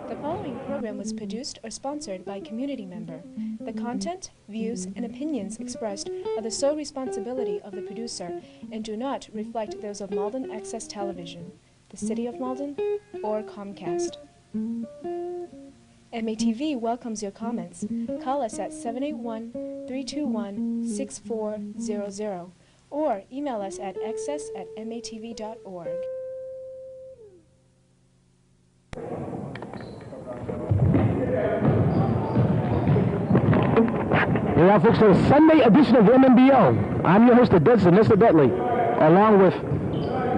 The following program was produced or sponsored by a community member. The content, views, and opinions expressed are the sole responsibility of the producer and do not reflect those of Malden Access Television, the City of Malden, or Comcast. MATV welcomes your comments. Call us at 781-321-6400 or email us at access@matv.org. Hey, now, folks, to the Sunday edition of MNBL. I'm your host, Mr. Dudley, along with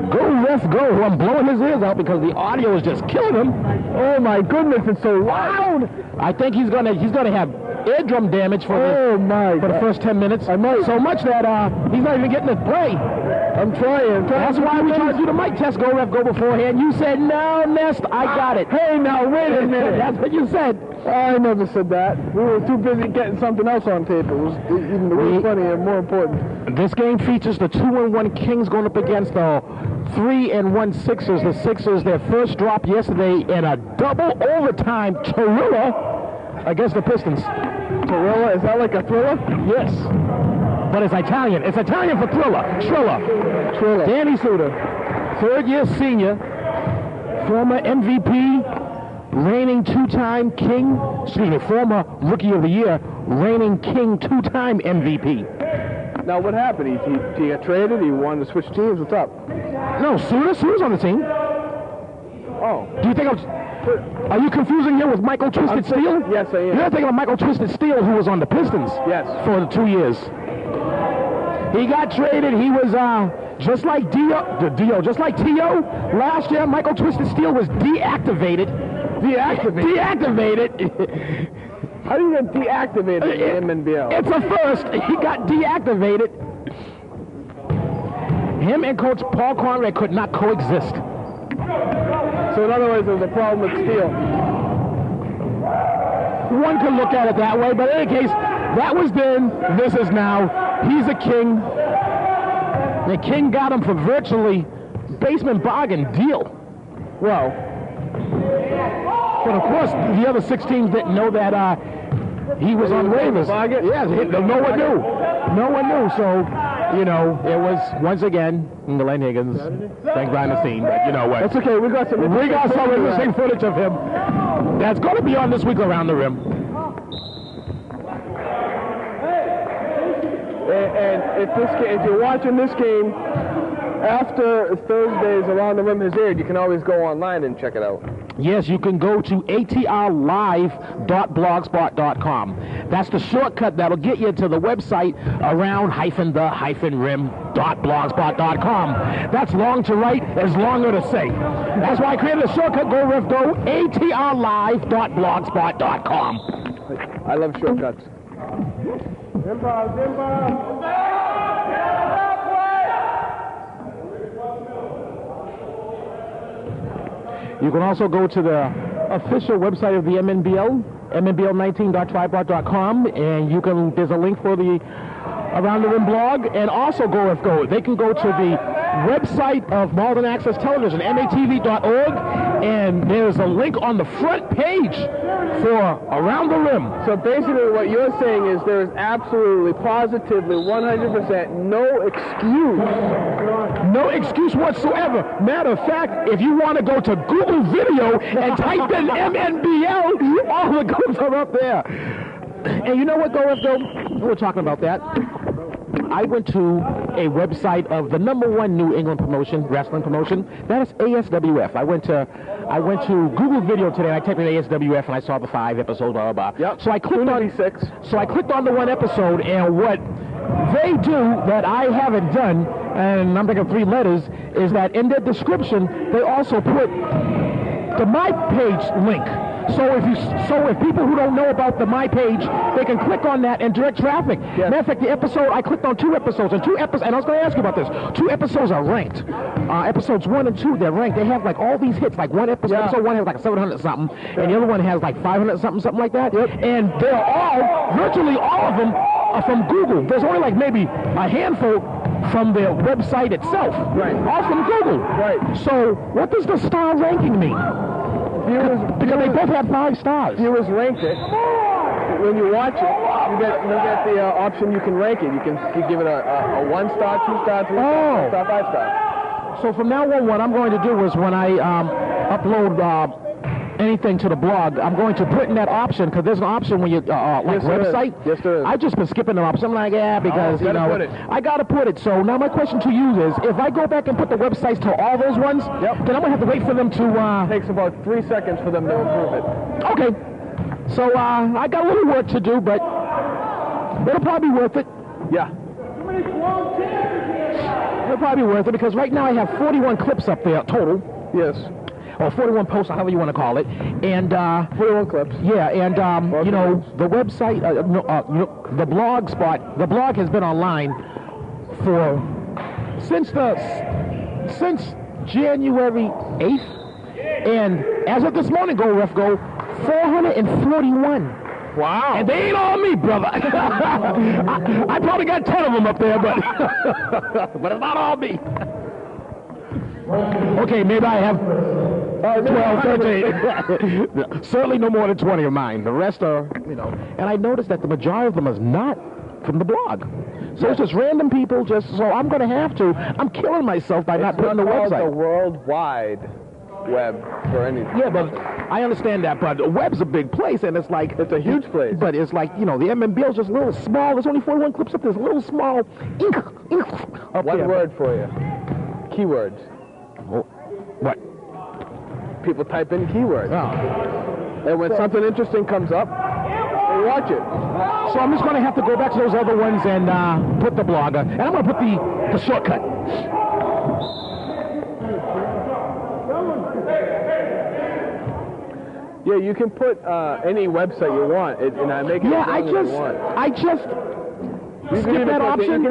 Go Ref Go, who I'm blowing his ears out because the audio is just killing him. Oh my goodness, it's so loud. I think he's gonna have eardrum damage for the first 10 minutes. I might. So much that he's not even getting to play. I'm trying. That's why we tried to do the mic test, Go Ref Go, beforehand. You said, no, Nest, I got it. Hey, now, wait a minute. That's what you said. I never said that. We were too busy getting something else on tape. It was even really funny and more important. This game features the 2-1 Kings going up against the 3-1 Sixers. The Sixers, their first drop yesterday in a double overtime Torilla against the Pistons. Torilla? Is that like a thriller? Yes. But it's Italian. It's Italian for thriller. Trilla. Danny Suter, third-year senior, former MVP, reigning two-time king, former Rookie of the Year, reigning king, two-time MVP. Now, what happened? He got traded? He wanted to switch teams? What's up? No, Suter's on the team. Oh. Do you think are you confusing him with Michael Twisted Steel? Yes, I am. You're thinking of Michael Twisted Steel, who was on the Pistons. Yes. For the 2 years. He got traded. He was just like just like T.O. Last year, Michael Twisted Steel was deactivated. Deactivated. How do you get deactivated in MNBL? It's a first. He got deactivated. Him and Coach Paul Conrad could not coexist. So in other words, there's a problem with Steele. One could look at it that way, but in any case, that was then, this is now. He's a king. The king got him for virtually basement bargain deal. Well, but of course, the other 6 teams didn't know that he was on waivers. Yeah, no one knew. No one knew. So, you know, it was once again Glenn Higgins. Thanks behind the scene, but you know what? That's okay. We got some interesting footage of him. That's going to be on this week Around the Rim. And if you're watching this game after Thursday's Around the Rim has aired, you can always go online and check it out. Yes, you can go to atrlive.blogspot.com. That's the shortcut that'll get you to the website around-the-rim.blogspot.com. That's long to write, as longer to say. That's why I created a shortcut, Go Ref Go, atrlive.blogspot.com. I love shortcuts. You can also go to the official website of the MNBL, MNBL19.tripod.com, and there's a link for the Around the Rim blog, and also Go Ref Go. They can go to the website of Malden Access Television, matv.org, and there's a link on the front page for Around the Rim. So basically what you're saying is there is absolutely, positively, 100% no excuse. No excuse whatsoever. Matter of fact, if you want to go to Google Video and type in MNBL, all the groups are up there. And you know what, Go Ref Go? We're talking about that. I went to a website of the #1 New England wrestling promotion. That is ASWF. I went to Google Video today. I typed in ASWF and I saw the 5 episodes. Blah blah blah. Yep. So I clicked on 6. So I clicked on the 1 episode, and what they do that I haven't done, and I'm thinking 3 letters, is that in their description they also put the My Page link. So if people who don't know about the My Page, they can click on that and direct traffic. Yes. Matter of fact, the episode, I clicked on 2 episodes, and I was going to ask you about this. 2 episodes are ranked. Episodes 1 and 2, they're ranked. They have like all these hits. Like episode 1 has like 700 something, and the other one has like 500 something like that. Yep. And virtually all of them are from Google. There's only like maybe a handful from their website itself. Right. All from Google. Right. So what does the star ranking mean? Because they both have 5 stars. Viewers ranked it. When you watch it, you get the option you can rank it. You give it a 1 star, 2 star, 3 star, 4 star, 5 star. So from now on, what I'm going to do is when I upload anything to the blog, I'm going to put in that option, because there's an option when you like website. Yes, there is. I've just been skipping the option. I'm like, yeah, because you know, I got to put it. So now my question to you is, if I go back and put the websites to all those ones, then I'm gonna have to wait for them to. It takes about 3 seconds for them to approve it. Okay. So I got a little work to do, but it'll probably be worth it. Yeah. It'll probably be worth it, because right now I have 41 clips up there total. Yes. Or 41 posts, however you want to call it, and 41 clips. Yeah, and you know, the website, you know, the blog spot. The blog has been online for since January 8th, and as of this morning, Go Ref Go, 441. Wow. And they ain't all me, brother. I probably got 10 of them up there, but but it's not all me. Okay, maybe I have 12, 13. Certainly no more than 20 of mine. The rest are, you know. And I noticed that the majority of them is not from the blog. So it's just random people. So I'm going to have to. I'm killing myself by not putting the website. The worldwide web for anything. Yeah, but I understand that. But the web's a big place, and it's like it's a huge place. But it's like, you know, the MNBL is just a little small. There's only 41 clips up there. There's a little small ink up One there. word for you. Keywords. What? People type in keywords. Oh. And when something interesting comes up, they watch it. So I'm just going to have to go back to those other ones and put the blogger. And I'm going to put the shortcut. Yeah, you can put any website you want, and I make it. Yeah, I just skip that option. You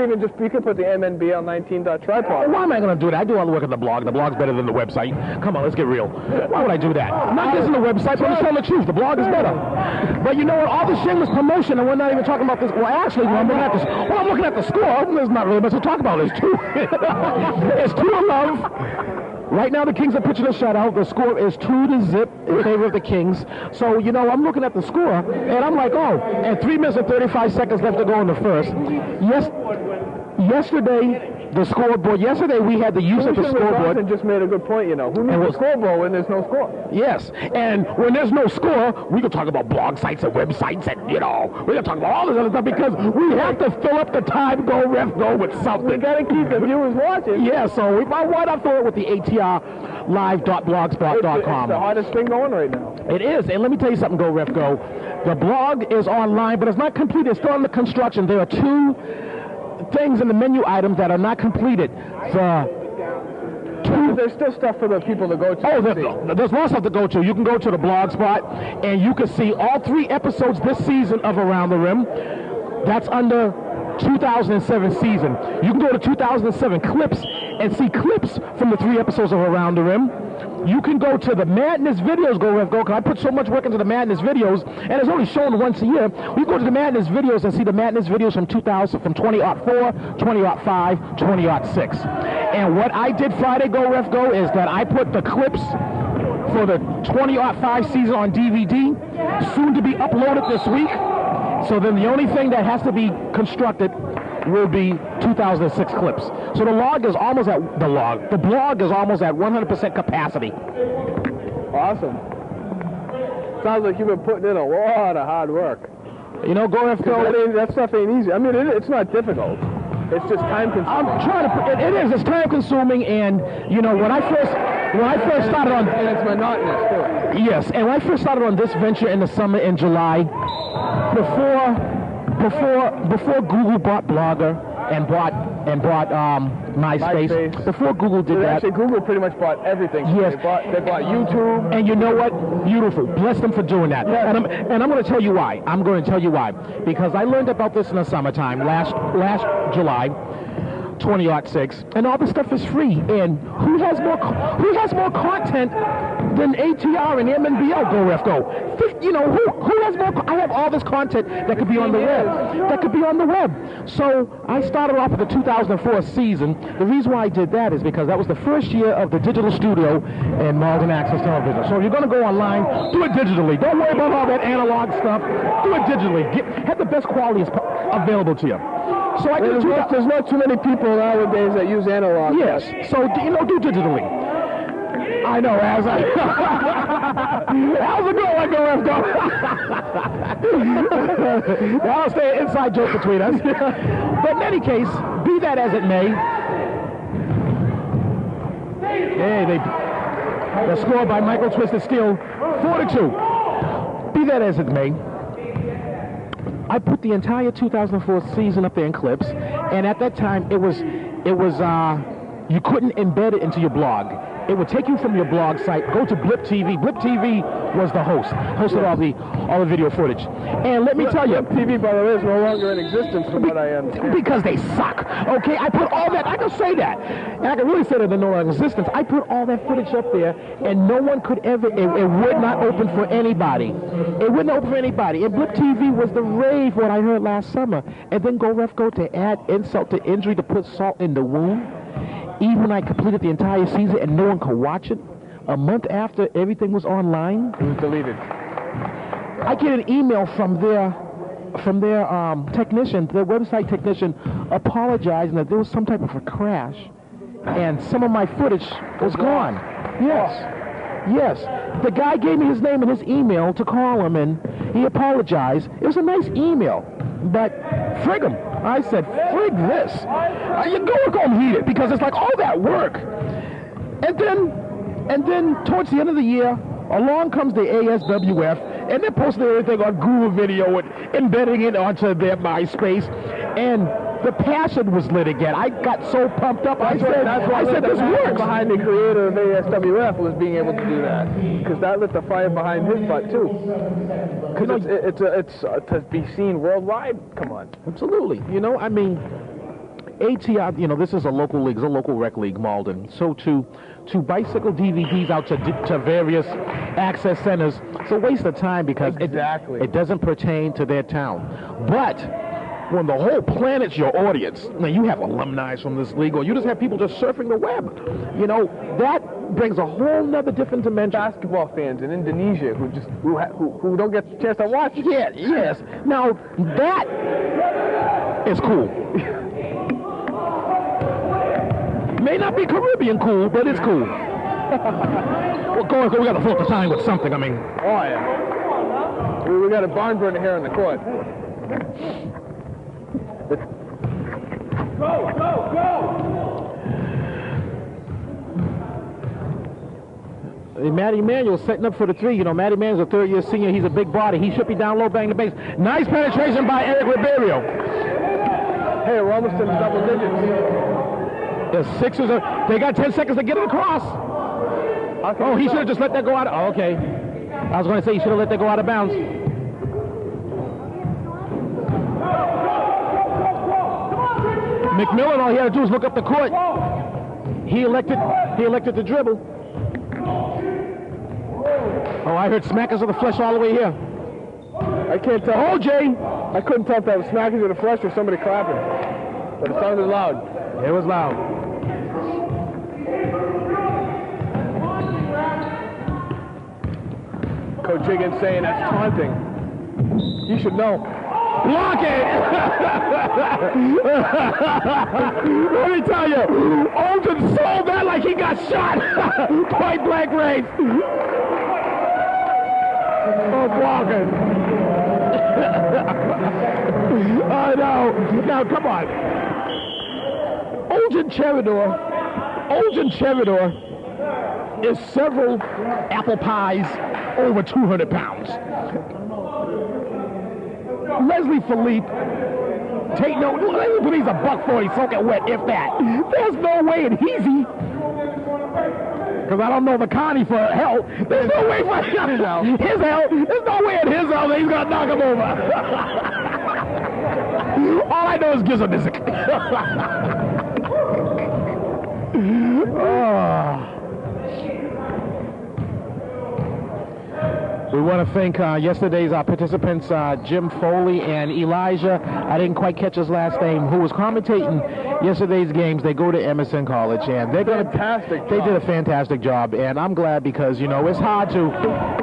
can put the MNBL19.tripod. Why am I going to do that? I do all the work on the blog. The blog's better than the website. Come on, let's get real. Why would I do that? Not just in the website, but I'm telling the truth. The blog is better. But you know what? All the shameless promotion, and we're not even talking about this. Well, actually, when I'm looking at the score, there's not really much to talk about. It's 2. It's 2-0. Right now, the Kings are pitching a shutout. The score is 2-0 in favor of the Kings. So, you know, I'm looking at the score, and I'm like, oh, and 3 minutes and 35 seconds left to go in the first. Yesterday, the scoreboard. Yesterday, we had the use of the scoreboard. And just made a good point, you know. Who needs a scoreboard when there's no score? Yes, and when there's no score, we can talk about blog sites and websites, and, you know, we can talk about all this other stuff, because we have to fill up the time, Go Ref Go, with something. We got to keep the viewers watching. Yeah, so why not fill it with the atrlive.blogspot.com? It's the hardest thing going right now. It is, and let me tell you something, Go Ref Go. The blog is online, but it's not complete. It's still under construction. There are 2 things in the menu items that are not completed. There's still stuff for the people to go to. Oh, there's more stuff to go to. You can go to the blog spot, and you can see all 3 episodes this season of Around the Rim. That's under 2007 season. You can go to 2007 clips and see clips from the 3 episodes of Around the Rim. You can go to the Madness videos, Go Ref Go, because I put so much work into the Madness videos, and it's only shown once a year. We go to the Madness videos and see the Madness videos from 2000, from 2004, 2005, 2006. And what I did Friday, Go Ref Go, is that I put the clips for the 2005 season on DVD, soon to be uploaded this week. So then the only thing that has to be constructed will be 2006 clips. So the blog is almost at 100% capacity. Awesome. Sounds like you've been putting in a lot of hard work. You know, Go Ref Go. That stuff ain't easy. I mean, it's not difficult. It's just time consuming. I'm trying to. It is. It's time consuming, and you know, when I first started on. And it's monotonous too. Yes, and when I first started on this venture in the summer in July, before Google bought Blogger and bought MySpace. Before Google did that. Actually, Google pretty much bought everything. Yes. They bought YouTube. And you know what? Beautiful. Bless them for doing that. Yes. And I'm going to tell you why. Because I learned about this in the summertime, last July, 2006, and all this stuff is free. And who has more content than ATR and MNBL Go Ref Go. You know, who has more? I have all this content that could be on the web. That could be on the web. So I started off with the 2004 season. The reason why I did that is because that was the first year of the digital studio and Malden Access Television. So if you're going to go online, do it digitally. Don't worry about all that analog stuff. Do it digitally. Have the best quality available to you. So I did there's not too many people nowadays that use analog. Yes. So you know, do digitally. I know, as I... How's it going, Go Ref Go? That'll stay an inside joke between us. But in any case, be that as it may, hey, the score by Michael Twisted Steel, 4-2. Be that as it may, I put the entire 2004 season up there in clips, and at that time, it was you couldn't embed it into your blog. It would take you from your blog site, go to Blip TV. Blip TV was the hosted all the video footage. And let me tell you, Blip TV, by the way, is no longer in existence from what I understand. Because they suck. Okay, I put all that. I can say that, and I can really say that they're no longer in existence. I put all that footage up there, and no one could ever. It would not open for anybody. It wouldn't open for anybody. And Blip TV was the rave. What I heard last summer, and then Go Ref Go to add insult to injury to put salt in the wound. Even when I completed the entire season and no one could watch it, a month after everything was online, it was deleted. I get an email from their technician, their website technician, apologizing that there was some type of a crash, and some of my footage was gone. Yes, yes. The guy gave me his name and his email to call him, and he apologized. It was a nice email, but frig him. I said, frig this. You go home heat it, because it's like all that work. And then towards the end of the year, along comes the ASWF, and they're posting everything on Google Video and embedding it onto their MySpace, and the passion was lit again. I got so pumped up. I said, this works. Behind the creator of ASWF was being able to do that, because that lit the fire behind his butt too. Because it's to be seen worldwide. Come on. Absolutely. You know, I mean, ATR. You know, this is a local league, it's a local rec league, Malden. So to bicycle DVDs out to various access centers, it's a waste of time because it doesn't pertain to their town. But when the whole planet's your audience, now you have alumni from this league, or you just have people just surfing the web, you know, that brings a whole nother different dimension. Basketball fans in Indonesia who don't get a chance to watch. Yeah, yes. Now that is cool. May not be Caribbean cool, but it's cool. Well, we got to fill the time with something. I mean. Oh yeah. We got a barn burner here on the court. Go! Matty Manuel setting up for the three. You know, Matty Manuel's a third-year senior. He's a big body. He should be down low, banging the base. Nice penetration by Eric Ribeiro. Hey, we're almost in the double digits. The Sixers they got 10 seconds to get it across. Oh, he should have just let that go out. Oh, okay. I was going to say he should have let that go out of bounds. McMillan, all he had to do was look up the court. He elected to dribble. Oh, I heard smackers of the flesh all the way here. I can't tell. Oh, Jay! I couldn't tell if that was smackers of the flesh or somebody clapping. But it sounded loud. It was loud. Coach Higgins saying that's taunting. You should know. Block it! Let me tell you, Alton sold that like he got shot. Point blank range. Oh, block it. Oh, no. Now, come on. Oljan Cheridor is several apple pies over 200 pounds. Leslie Philippe, Leslie Philippe's a $140 soaking wet, if that. There's no way in Heezy, because I don't know the Connie for hell. There's no way for his hell. There's no way in his hell that he's gonna knock him over. All I know is Gizomizik. We want to thank yesterday's participants, Jim Foley and Elijah. I didn't quite catch his last name, who was commentating yesterday's games. They go to Emerson College, and they're going to. They did a fantastic job, and I'm glad because it's hard to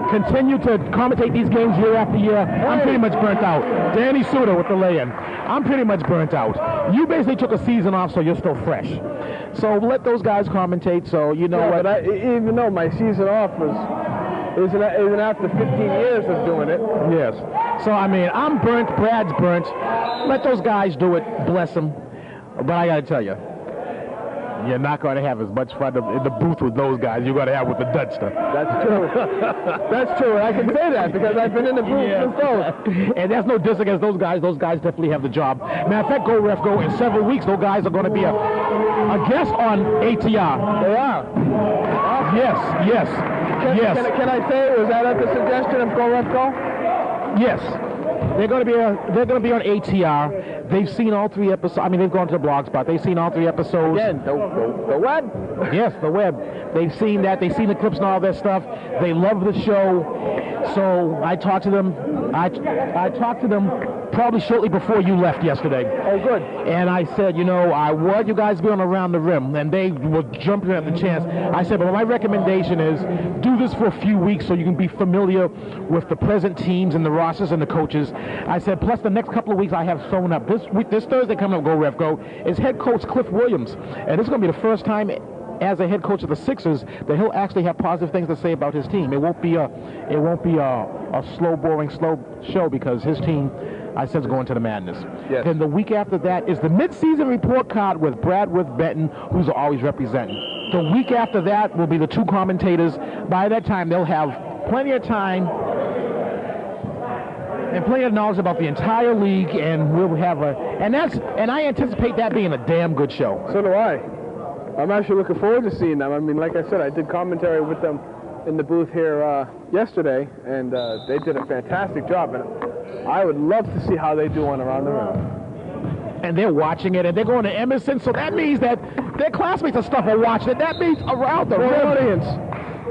continue to commentate these games year after year. I'm pretty much burnt out. Danny Suter with the lay-in. I'm pretty much burnt out. You basically took a season off, so you're still fresh. So let those guys commentate. So what? But even though my season off isn't after 15 years of doing it. Yes. So I'm burnt. Brad's burnt. Let those guys do it. Bless them. But I got to tell you, you're not going to have as much fun in the booth with those guys you're going to have with the Dutch stuff. That's true. That's true. I can say that because I've been in the booth with those. And that's no diss against those guys. Those guys definitely have the job. Matter of fact, Go Ref Go, in several weeks, those guys are going to be a guest on ATR. They are. Awesome. Yes. Can I say, was that at the suggestion of Go Ref Go? Yes. They're going to be on ATR. They've seen all 3 episodes. They've gone to the blog spot. They've seen all 3 episodes. Again, the web. Yes, the web. They've seen that. They've seen the clips and all that stuff. They love the show. So I talked to them. I talked to them probably shortly before you left yesterday. Oh, good. And I said, I want you guys to be on Around the Rim. And they were jumping at the chance. I said, but my recommendation is do this for a few weeks so you can be familiar with the present teams and the rosters and the coaches. I said, plus the next couple of weeks I have sewn up. This Thursday coming up, Go Ref Go, is head coach Cliff Williams. And this is going to be the first time as a head coach of the Sixers that he'll actually have positive things to say about his team. It won't be a slow, boring show because his team, I said, is going to the madness. Yes. Then the week after that is the mid-season report card with Bradworth Benton, who's always representing. The week after that will be the 2 commentators. By that time, they'll have plenty of time and plenty of knowledge about the entire league, and we'll have and I anticipate that being a damn good show. So do I. I'm actually looking forward to seeing them. Like I said, I did commentary with them in the booth here yesterday, and they did a fantastic job. And I would love to see how they do on Around the Rim. And they're watching it, and they're going to Emerson, so that means that their classmates and stuff are watching it. That means Around the Rim. Audience.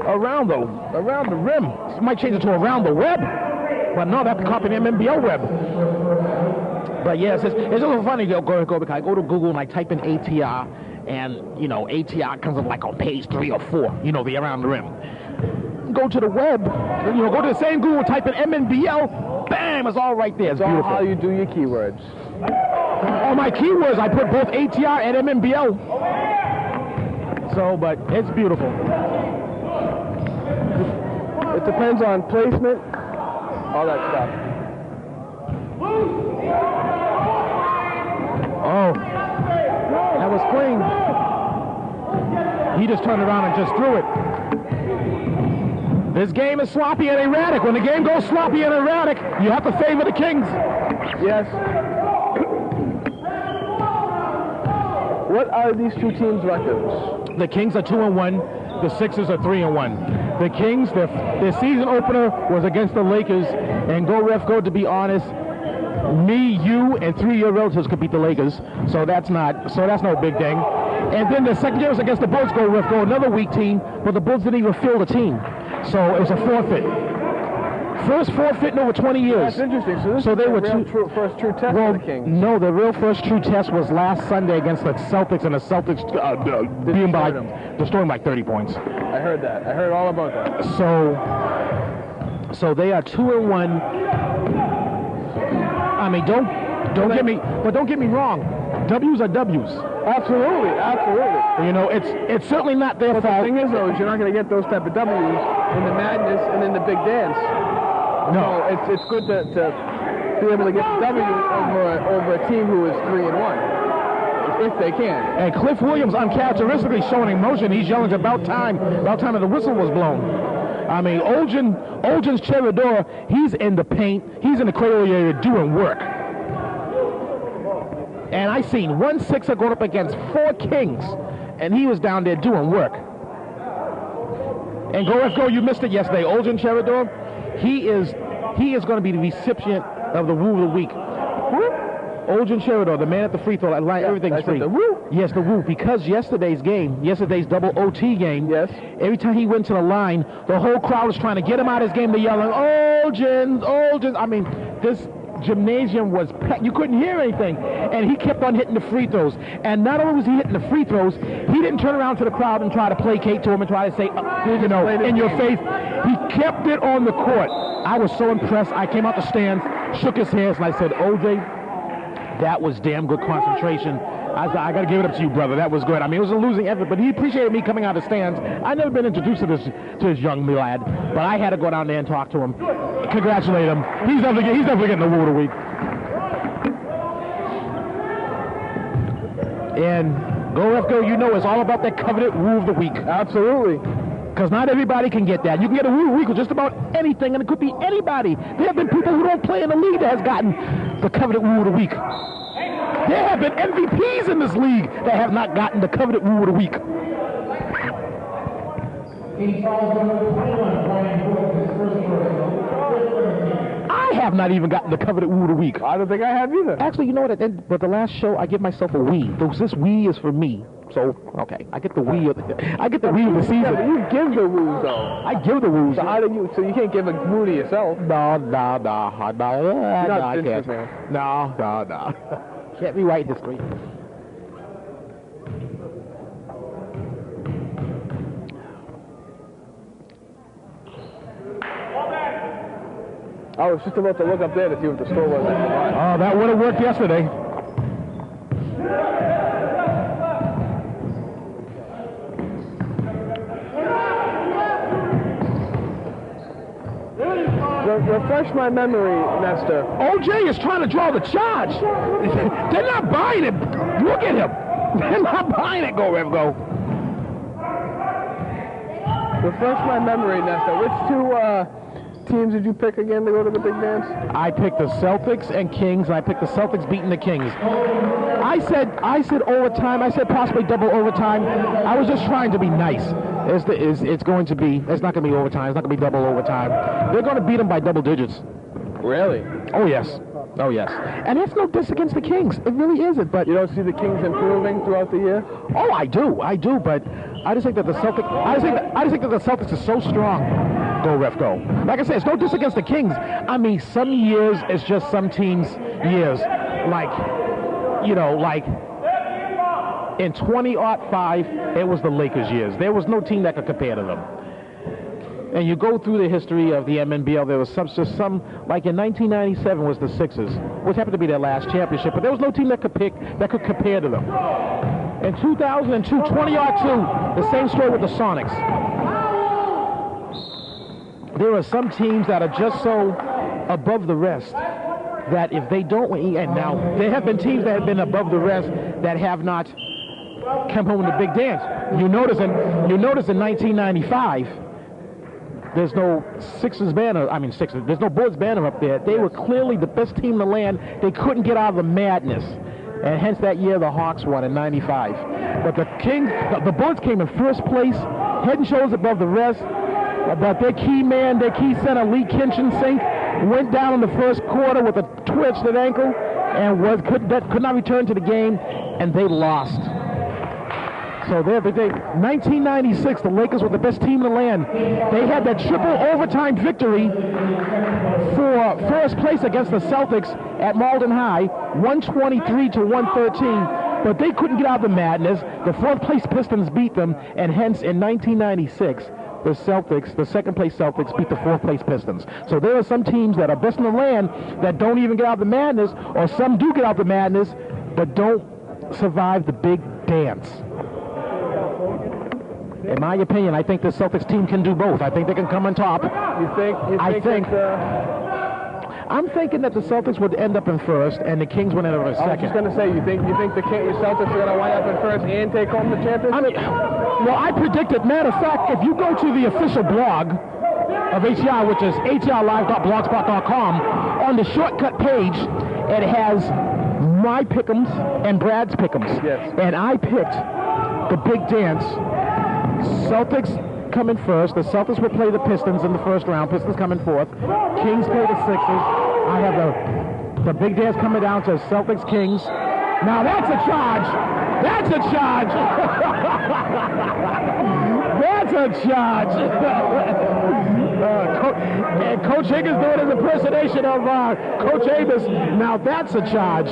Around the Rim. It might change it to Around the Web. But no, that's copying MNBL web. But yes, it's a little funny to go because I go to Google and I type in ATR, and ATR comes up like on page 3 or 4. The Around the Rim. Go to the web. Go to the same Google, type in MNBL. Bam! It's all right there. It's beautiful. All how you do your keywords. Oh, my keywords, I put both ATR and MNBL. So, but it's beautiful. It depends on placement, all that stuff. Oh, that was clean. He just turned around and just threw it. This game is sloppy and erratic. When the game goes sloppy and erratic, you have to favor the Kings. Yes. What are these 2 teams' records? The Kings are 2-1. The Sixers are 3-1. The Kings, their season opener was against the Lakers, and Go Ref Go, to be honest, me, you, and 3 of your relatives could beat the Lakers, so that's no big thing. And then the second game was against the Bulls. Go Ref Go, another weak team, but the Bulls didn't even field the team, so it's a forfeit. First forfeit in over 20 years. That's interesting. So this is they the were first true test for the Kings. No, the real first true test was last Sunday against the Celtics, and the Celtics destroying by 30 points. I heard that. I heard all about that. So they are 2-1. Don't get me wrong. W's are W's. Absolutely. It's certainly not their fault. The thing is, though, is you're not going to get those type of W's in the madness and in the big dance. No, it's good to be able to get the W over a team who is 3-1, if they can. And Cliff Williams, uncharacteristically showing emotion. He's yelling about time that the whistle was blown. Olgin's Cherador, he's in the paint, he's in the cradle area doing work. And I seen 1 Sixer going up against 4 Kings, and he was down there doing work. And Go Ref Go, you missed it yesterday. Olgin Cherador, he is going to be the recipient of the Woo of the Week. Oljan Cheridor, the man at the free throw line, everything's free. The woo. Yes, the woo. Because yesterday's double OT game, yes. Every time he went to the line, the whole crowd was trying to get him out of his game. They're yelling, Oljan, Oljan. I mean, this gymnasium was packed. You couldn't hear anything. And he kept on hitting the free throws. And not only was he hitting the free throws, he didn't turn around to the crowd and try to placate to him and try to say, in your face. He kept it on the court. I was so impressed. I came out the stands, shook his hands, and I said, OJ, that was damn good concentration. I got to give it up to you, brother. That was good. I mean, it was a losing effort, but he appreciated me coming out of the stands. I've never been introduced to this young lad, but I had to go down there and talk to him. Congratulate him. He's definitely getting the woo of the week. And Go Ref Go, you know, it's all about that coveted woo of the week. Absolutely. Because not everybody can get that. You can get a woo of the week with just about anything, and it could be anybody. There have been people who don't play in the league that has gotten the coveted woo of the week. There have been MVPs in this league that have not gotten the coveted woo of the week. I have not even gotten the coveted woo of the week. I don't think I have either. Actually, you know what? But the last show, I give myself a wee. This wee is for me. So, okay, I get the wee of the season. Yeah, but you give the woos, though. I give the woos. So how do you? So you can't give a woo to yourself? No, I can't. No. Can't rewrite history. I was just about to look up there to see what the score was. Oh, that would have worked yesterday. Refresh my memory, Nestor. OJ is trying to draw the charge. They're not buying it. Look at him. They're not buying it, Go Ref Go. Refresh my memory, Nestor. Which two teams did you pick again to go to the big dance? I picked the Celtics and Kings, and I picked the Celtics beating the Kings. I said overtime. I said possibly double overtime. I was just trying to be nice. It's not going to be overtime. It's not going to be double overtime. They're going to beat them by double digits. Really? Oh, yes. And that's no diss against the Kings. It really isn't. But you don't see the Kings improving throughout the year? Oh, I do. But I just think that the Celtics. I just think that the Celtics are so strong. Go Ref Go. Like I said, it's no diss against the Kings. I mean, some years it's just some teams' years. Like in 2005, it was the Lakers' years. There was no team that could compare to them. And you go through the history of the MNBL, there was some, like in 1997 was the Sixers, which happened to be their last championship, but there was no team that could compare to them. In 2002, 20R2, the same story with the Sonics. There are some teams that are just so above the rest that if they don't win, and now there have been teams that have been above the rest that have not come home in the big dance. You notice in 1995, there's no Sixers banner. There's no Bulls banner up there. They were clearly the best team in the land. They couldn't get out of the madness, and hence that year the Hawks won in '95. But the Bulls came in first place, head and shoulders above the rest. But their key center, Lee Kinchin-Sink, went down in the first quarter with a twisted ankle and could not return to the game, and they lost. So 1996, the Lakers were the best team in the land. They had that triple overtime victory for first place against the Celtics at Malden High, 123-113. But they couldn't get out of the madness. The fourth place Pistons beat them, and hence in 1996, the second place Celtics beat the fourth place Pistons. So there are some teams that are best in the land that don't even get out of the madness, or some do get out of the madness, but don't survive the big dance. In my opinion, I think the Celtics team can do both. I think they can come on top. I'm thinking that the Celtics would end up in first, and the Kings would end up in second. I was just going to say, you think the Celtics are going to wind up in first and take home the championship? I predicted. Matter of fact, if you go to the official blog of HCR, which is hrlive.blogspot.com, on the shortcut page, it has my pick'ems and Brad's pick'ems. Yes. And I picked the big dance. Celtics come in first. The Celtics will play the Pistons in the first round. Pistons come in fourth. Kings play the Sixers. I have the The big dance coming down to Celtics Kings. Now that's a charge. That's a charge. That's a charge. Coach Higgins doing his impersonation of Coach Avis. Now that's a charge.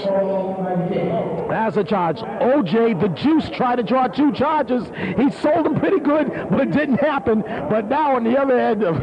That's a charge. OJ, the Juice, tried to draw 2 charges. He sold them pretty good, but it didn't happen. But now on the other end of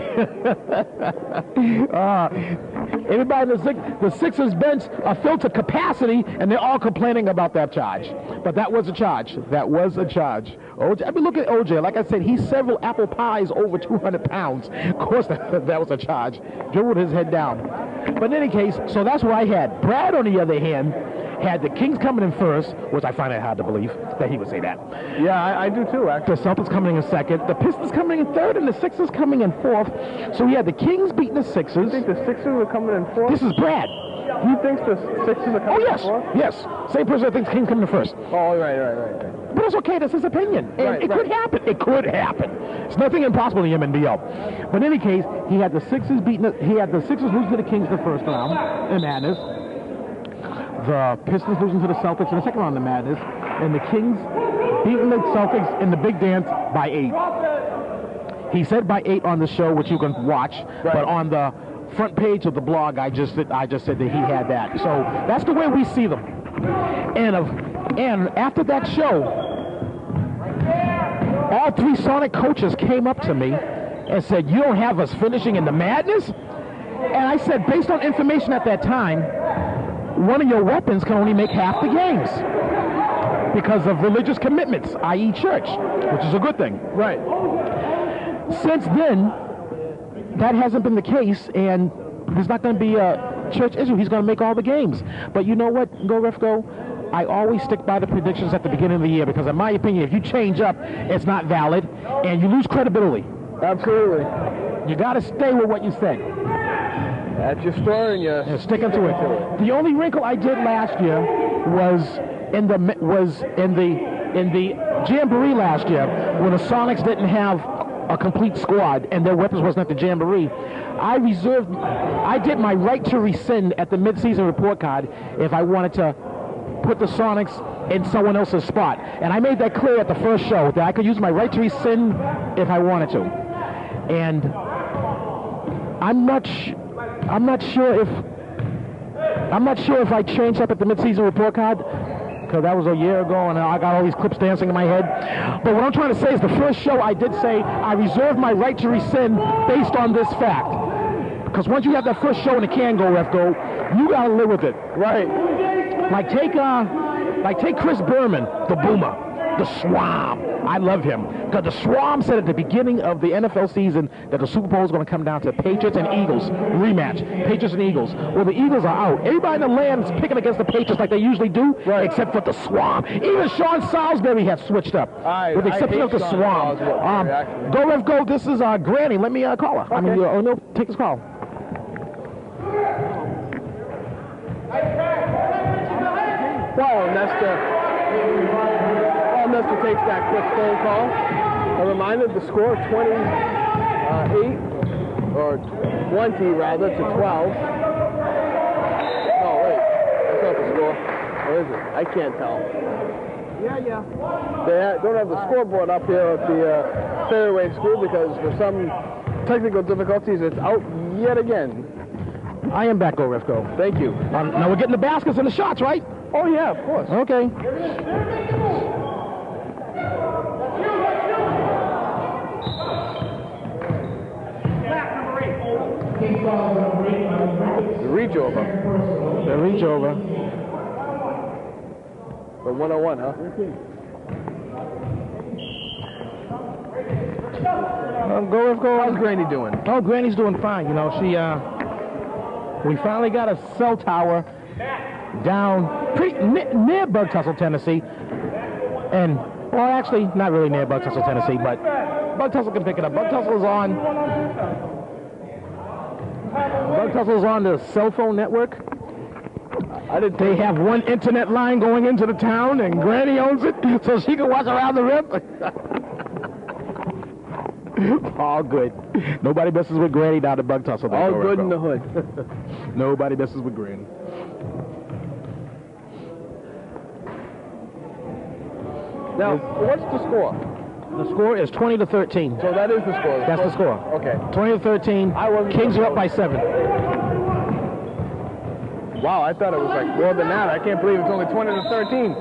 everybody in the Sixers bench are filled to capacity, and they're all complaining about that charge. But that was a charge. That was a charge. OJ, I mean, look at OJ. Like I said, he's several apple pies over 200 pounds. Of course, that was a charge. Dribbled his head down. But in any case, so that's what I had. Brad, on the other hand, had the Kings coming in first, which I find it hard to believe that he would say that. Yeah, I do too, actually. The Celtics coming in second, the Pistons coming in third, and the Sixers coming in fourth. So he had the Kings beating the Sixers. You think the Sixers are coming in fourth? This is Brad. He thinks the Sixers are coming in fourth? Yes. Same person that thinks Kings coming in first. Oh, right. But it's okay, that's his opinion. And it could happen. It could happen. It's nothing impossible in the MNBL. But in any case, he had the Sixers losing to the Kings the first round in Madness. The Pistons losing to the Celtics in the second round of Madness, and the Kings beating the Celtics in the big dance by 8. He said by 8 on the show, which you can watch, but on the front page of the blog, I just said that he had that. So that's the way we see them. And after that show, all 3 Sonic coaches came up to me and said, "You don't have us finishing in the Madness?" And I said, based on information at that time, one of your weapons can only make half the games because of religious commitments, i.e. church, which is a good thing. Right. Since then, that hasn't been the case, and there's not going to be a church issue. He's going to make all the games. But you know what, Go Ref Go? I always stick by the predictions at the beginning of the year because in my opinion, if you change up, it's not valid, and you lose credibility. Absolutely. You got to stay with what you say. That's your story, and you're sticking to it. The only wrinkle I did last year was in the Jamboree last year when the Sonics didn't have a complete squad and their weapons wasn't at the Jamboree. I did my right to rescind at the mid-season report card if I wanted to put the Sonics in someone else's spot, and I made that clear at the first show that I could use my right to rescind if I wanted to. And I'm not sure if I changed up at the mid-season report card because that was a year ago and I got all these clips dancing in my head. But what I'm trying to say is the first show I did say I reserved my right to rescind based on this fact. Because once you have that first show in the can, Go Ref Go, you gotta live with it. Right. Like take Chris Berman, the Boomer, the Swamp. I love him. Because the Swamp said at the beginning of the NFL season that the Super Bowl is going to come down to Patriots and Eagles rematch. Patriots and Eagles. Well, the Eagles are out. Everybody in the land is picking against the Patriots like they usually do, except for the Swamp. Even Sean Salisbury has switched up, with the exception of the Swamp. Go Ref Go. This is Granny. Let me call her. Okay. Take this call. Well, Nestor takes that quick phone call. A reminder, the score 20 rather, to 12. Oh, wait. That's not the score. What is it? I can't tell. Yeah. They don't have the scoreboard up here at the Fairway School because for some technical difficulties, it's out yet again. I am back, Go Ref Go. Thank you. Now we're getting the baskets and the shots, right? Oh, yeah, of course. Okay. The reach over. The 101, huh? Go Ref Go. How's Granny doing? Oh, Granny's doing fine. You know, we finally got a cell tower down near Bug Tussle, Tennessee. And, well, actually, not really near Bug Tussle, Tennessee, but Bug Tussle can pick it up. Bug Tussle is on the cell phone network. They have one internet line going into the town, and Granny owns it, so she can watch around the rim. All good. Nobody messes with Granny down the bug tussle. All good in the hood. Nobody messes with Granny. Now, what's the score? The score is 20-13. So that is the score. That's the score. Okay. 20-13. Kings are up by 7. Wow, I thought it was like more than that. I can't believe it's only 20-13.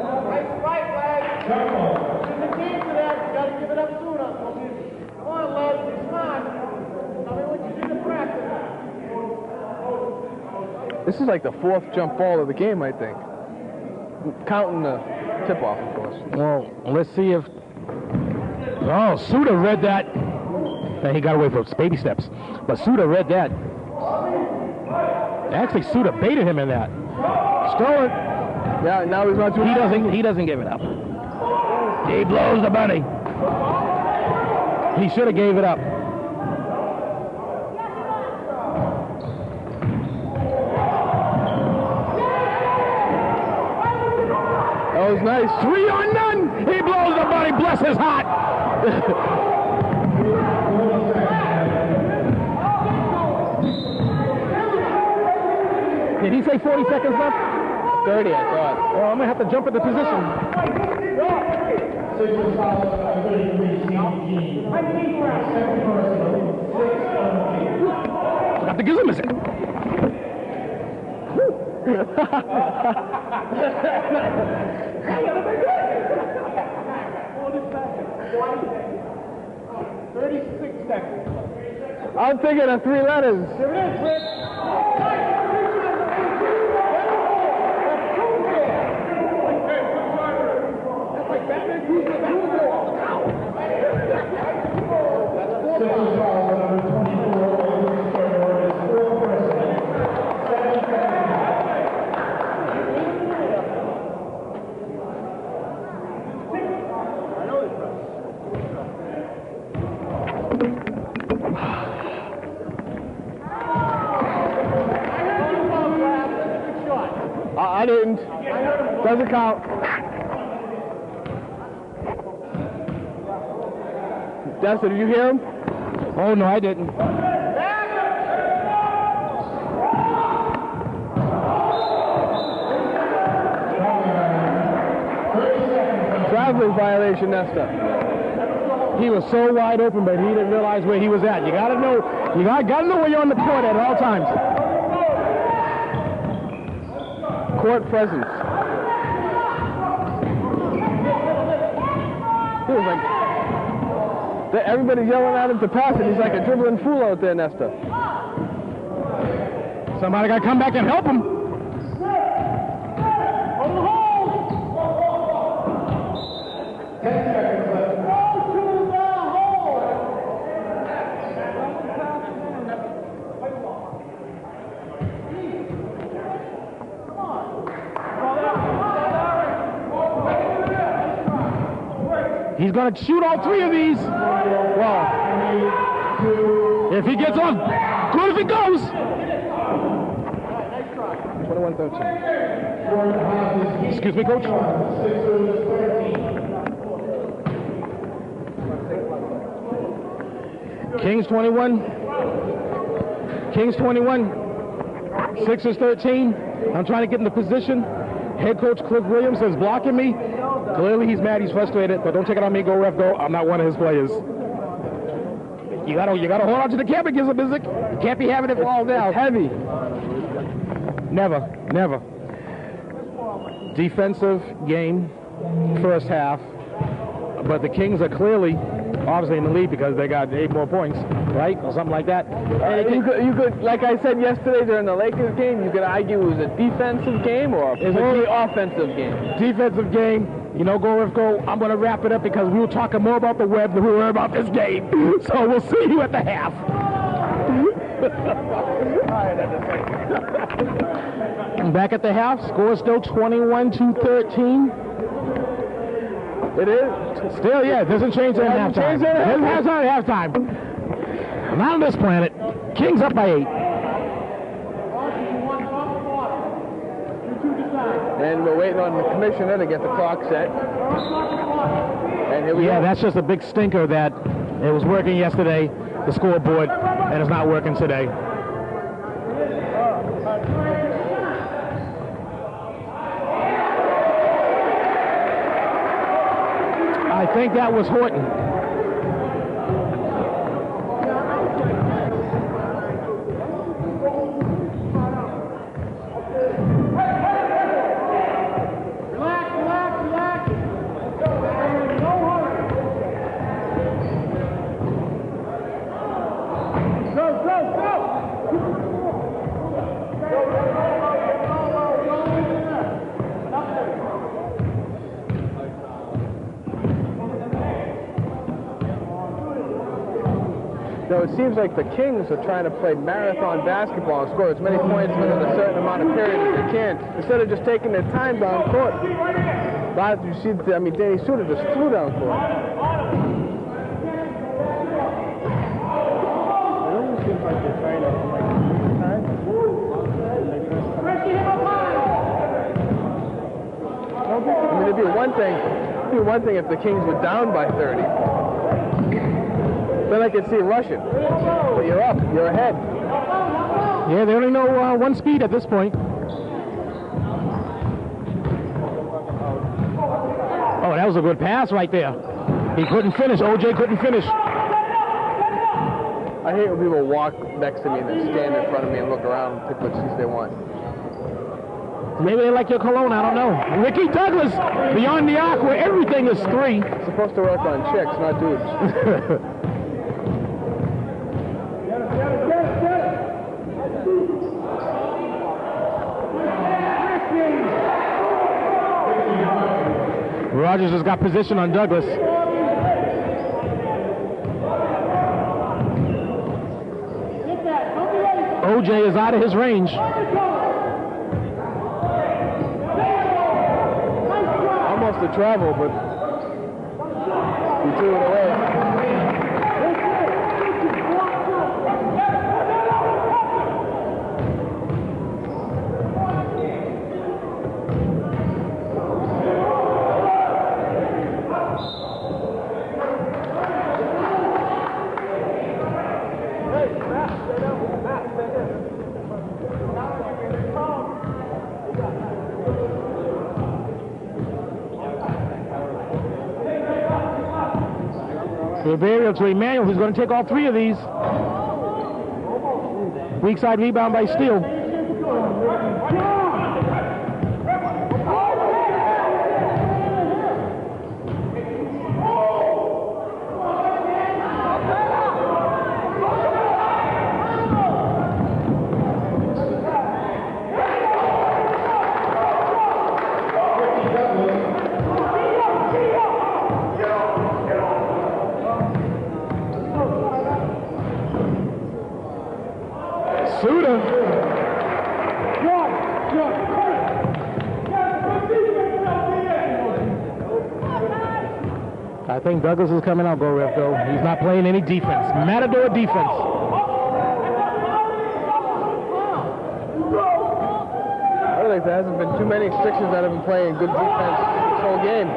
This is like the 4th jump ball of the game, I think. Counting the tip-off, of course. Well, let's see if... Oh, Suda read that. He got away from baby steps. But Suda read that. Actually, Suda baited him in that. Stole it. Yeah, now he's not too... He doesn't give it up. He blows the bunny. He should have gave it up. That was nice. 3-on-none. He blows the bunny. Bless his heart. Did he say 40 seconds left? 30, I thought. Well, I'm going to have to jump into position. Got the gizmo. 36 seconds. I'm thinking of 3 letters. Here it is, Rich. That's like Batman Cruiser. I didn't. Doesn't count. Dessa, did you hear him? Oh, no, I didn't. Traveler's violation, Nesta. He was so wide open, but he didn't realize where he was at. You gotta know where you're on the court at all times. Court presence. He was like, everybody's yelling at him to pass it. He's like a dribbling fool out there, Nesta. Somebody got to come back and help him. He's going to shoot all 3 of these. Well, if he gets on, good if it goes. 21-13. Excuse me, Coach. Kings 21. Kings 21. Sixers 13. I'm trying to get in the position. Head coach Cliff Williams is blocking me. Clearly he's mad, he's frustrated, but don't take it on me, go ref, go. I'm not one of his players. You gotta hold on to the cap and give some music. You can't be having it fall down. It's heavy. Never. Defensive game, first half. But the Kings are clearly, obviously in the lead because they got 8 more points, right? Or something like that. You could, like I said yesterday during the Lakers game, you could argue it was a defensive game or an offensive game. Defensive game. You know, go ref, go. I'm going to wrap it up because we were talking more about the web than we were about this game. So we'll see you at the half. Back at the half, score is still 21-13. It is? Still, yeah, it doesn't change at halftime. It doesn't change at halftime. Not on this planet. Kings up by 8. And we're waiting on the commissioner to get the clock set. And here we go. Yeah, that's just a big stinker that It was working yesterday, the scoreboard, and it's not working today. I think that was Horton. So it seems like the Kings are trying to play marathon basketball and score as many points within a certain amount of period as they can, instead of just taking their time down court. But you see, I mean, Danny Suter just flew down court. It almost seems like they're trying to time. I mean, it'd be one thing if the Kings were down by 30. Then I could see rushing. But you're up. You're ahead. Yeah, they only know one speed at this point. Oh, that was a good pass right there. He couldn't finish. OJ couldn't finish. I hate when people walk next to me and then stand in front of me and look around and pick what seats they want. Maybe they like your cologne, I don't know. Ricky Douglas, beyond the arc where everything is 3. It's supposed to work on chicks, not dudes. Rogers has got position on Douglas. OJ is out of his range. Almost a travel, but he threw it away. Ribeiro to Emmanuel, who's going to take all 3 of these. Weak side rebound by Steele. I think Douglas is coming out, Go-Ref, though. He's not playing any defense. Matador defense. I don't think there hasn't been too many Sixers that have been playing good defense this whole game.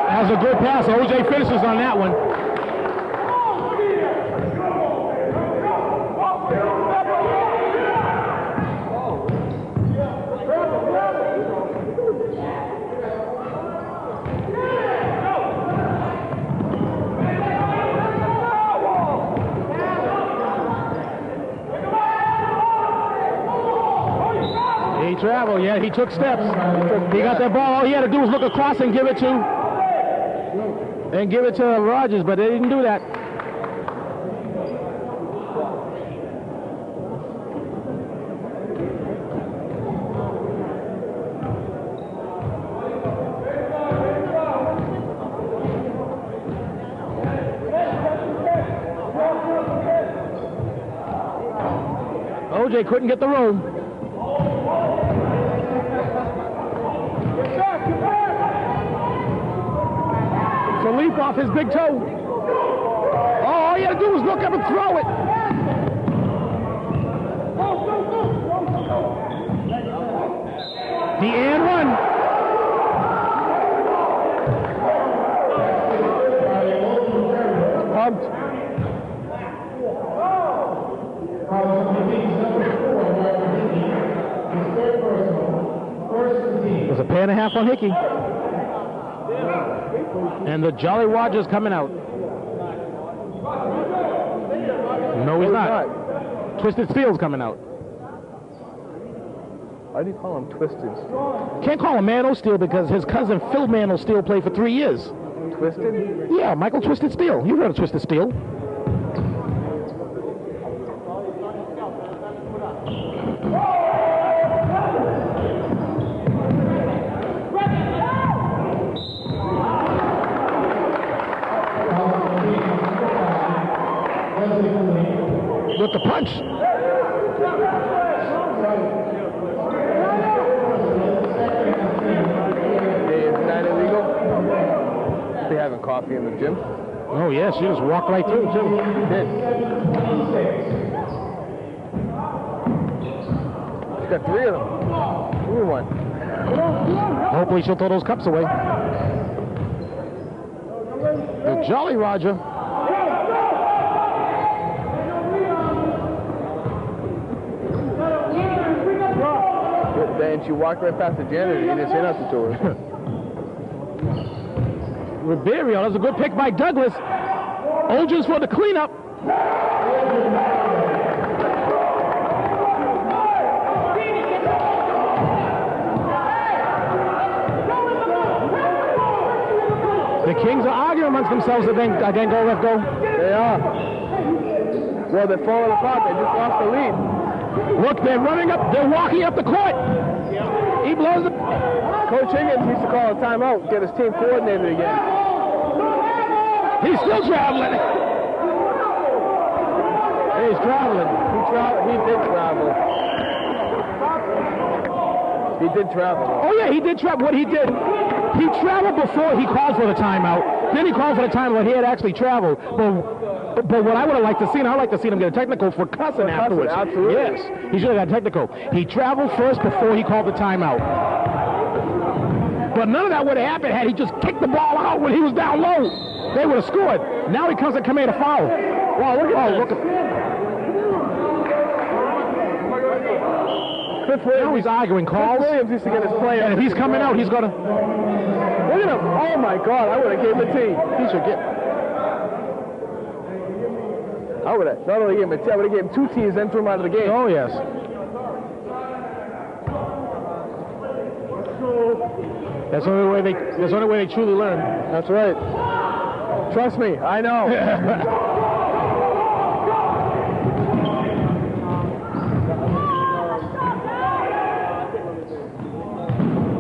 That's a good pass. OJ finishes on that one. Travel, yeah, he took steps. He got that ball. All he had to do was look across and give it to Rogers, but they didn't do that. OJ couldn't get the room. Leap off his big toe. Oh, all he had to do was look up and throw it. The and run. pair and a half on Hickey. And the Jolly Roger's coming out. No, he's not. Twisted Steel's coming out. Why do you call him Twisted? Can't call him Mano Steel because his cousin Phil Mano Steel played for 3 years. Twisted? Yeah, Michael Twisted Steel. You heard of Twisted Steel. With the punch. Is that illegal? They having coffee in the gym? Oh, yeah, she just walked right through, too. She did. She's got 3 of them. Give me one. Hopefully she'll throw those cups away. The Jolly Roger. And she walked right past the janitor. He didn't say nothing to her. Ribeiro, that's a good pick by Douglas. Olgins for the cleanup. The Kings are arguing amongst themselves again, go, ref, go. They are. Well, they're falling apart. They just lost the lead. Look, they're running up. They're walking up the court. He blows the... Coach Higgins needs to call a timeout, get his team coordinated again. He's still traveling. He's traveling. He did travel. He did travel. Oh, yeah, he did travel. What he did, he traveled before he called for the timeout. Then he called for the timeout. He had actually traveled. But what I would have liked to see, I'd like to see him get a technical for cussing afterwards. Absolutely. Yes, he should have got a technical. He traveled first before he called the timeout. But none of that would have happened had he just kicked the ball out when he was down low. They would have scored. Now he comes and commit a foul. Wow, look at that. Look at now he's arguing calls. Chris Williams used to get his play. And if he's coming out, he's going to... Look at him. Oh, my God. I would have gave him a tee. He should get... I would have not only gave him a tee, I would have gave him 2 tees, then threw him out of the game. Oh, yes. That's the only way they truly learn. That's right. Trust me, I know.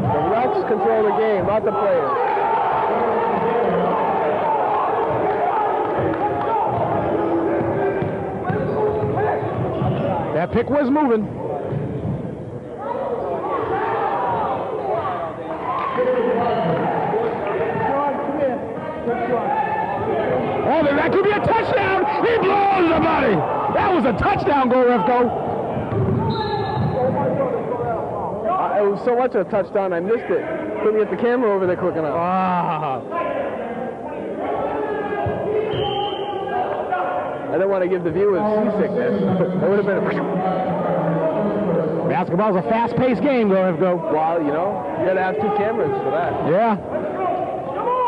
The refs control the game, not the players. That pick was moving. Oh, that could be a touchdown. He blows the body. That was a touchdown, go, ref, go. It was so much of a touchdown, I missed it. Couldn't get the camera over there quick enough. Ah. I didn't want to give the viewers seasickness. That would have been Basketball's a fast-paced game, go, ref, go. Well, you know, you got to have 2 cameras for that. Yeah.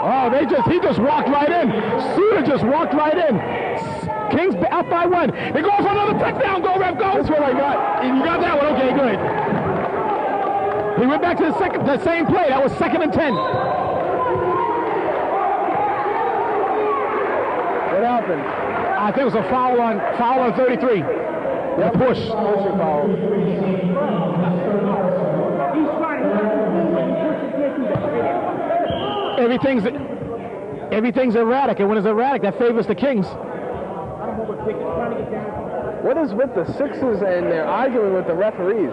Oh, he just walked right in. Suda just walked right in. Kings up by 1. They go for another touchdown. Go, ref, go. That's what I got. You got that one. Okay, good. He went back to the same play. That was 2nd and 10. What happened? I think it was a foul on 33. Yep. The push. Pushing foul. Everything's erratic, and when it's erratic, that favors the Kings. What is with the Sixers and they're arguing with the referees?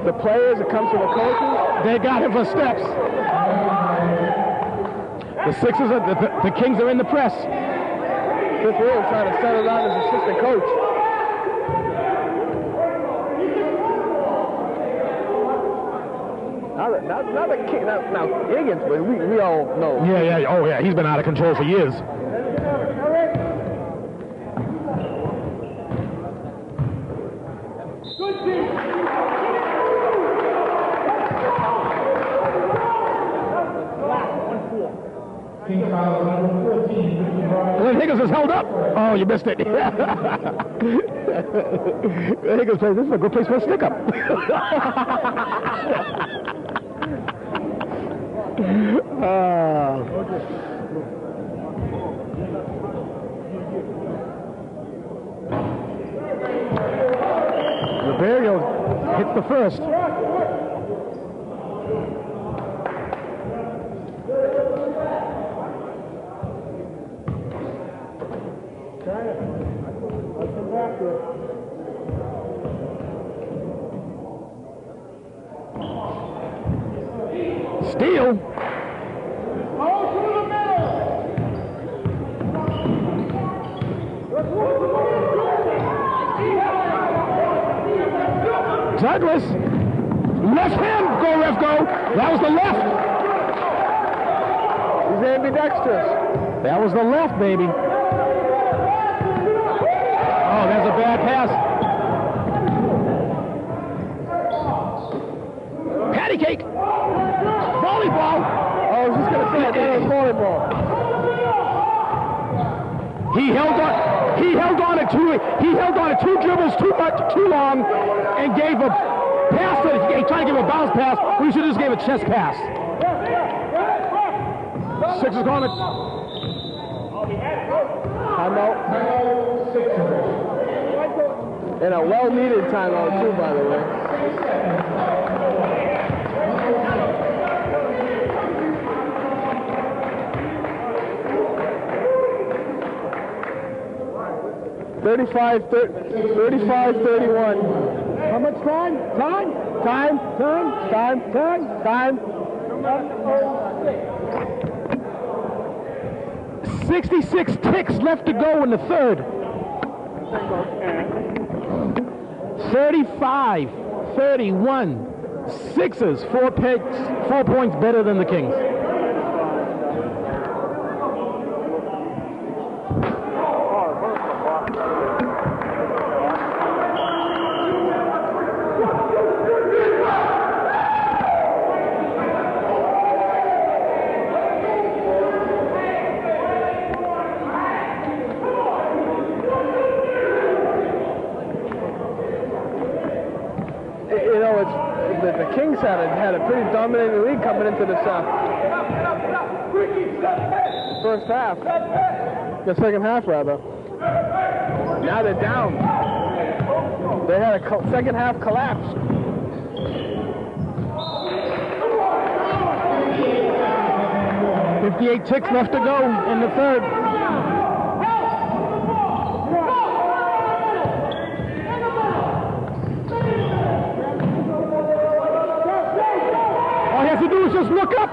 The players, it comes from the coaches? They got him for steps. The Sixers, the Kings are in the press. Chris Williams trying to settle down as assistant coach. Now Higgins, but we all know. Yeah. Oh, yeah. He's been out of control for years. Glenn Higgins is held up. Oh, you missed it. Glenn Higgins plays. This is a good place for a stick up. Ribeiro hits the first. Steal. Douglas. Left hand. Go, ref, go. That was the left. He's ambidextrous. That was the left, baby. Oh, that's a bad pass. Patty cake. Volleyball. Oh, I was just going to say, I thought it was volleyball. He held on to two dribbles too long and gave a pass that he tried to give a bounce pass. We should have just gave a chest pass. Six is gone. Timeout. And a well-needed timeout too, by the way. Thirty-five, 31. How much time? Time. 66 ticks left to go in the third. 35-31. Sixers, 4 points better than the Kings. The Kings had a pretty dominating lead coming into this first half. The second half, rather. Now they're down. They had a second half collapse. .58 ticks left to go in the third. All he has to do is just look up.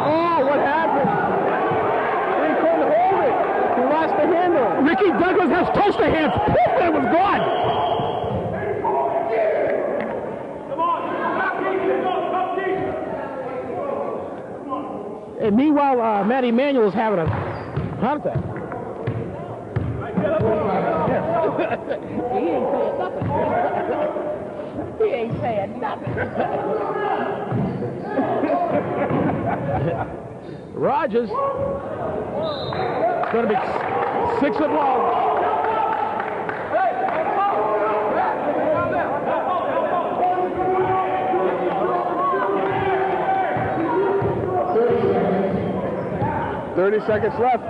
Oh, what happened? He couldn't hold it. He lost the handle. Ricky Douglas has toaster hands. Poof, and it was gone. And meanwhile, Matty Emanuel is having a heart attack. He ain't saying nothing. Rogers going to be 6 of ball. $30 seconds left.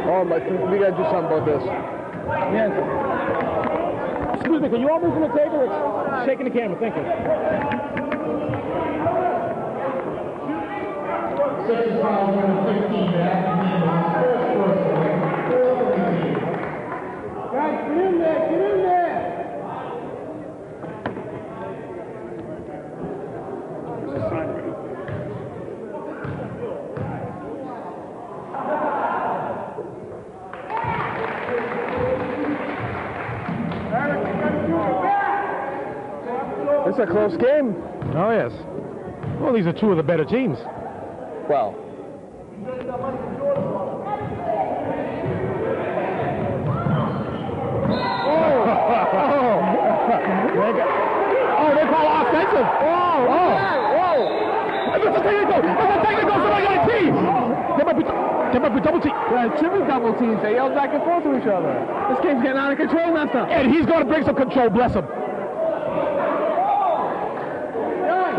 Oh, but we gotta do something about this. Yes. Excuse me, can you all move from the table? It's shaking the camera, thank you. Guys, get in there, get in there! It's a close game. Oh, yes. Well, these are two of the better teams. Well. They call offensive. Whoa. It's a technical. Somebody got a tee. There might be double team. Triple double teams. They yelled back and forth to each other. This game's getting out of control now. And he's going to bring some control. Bless him.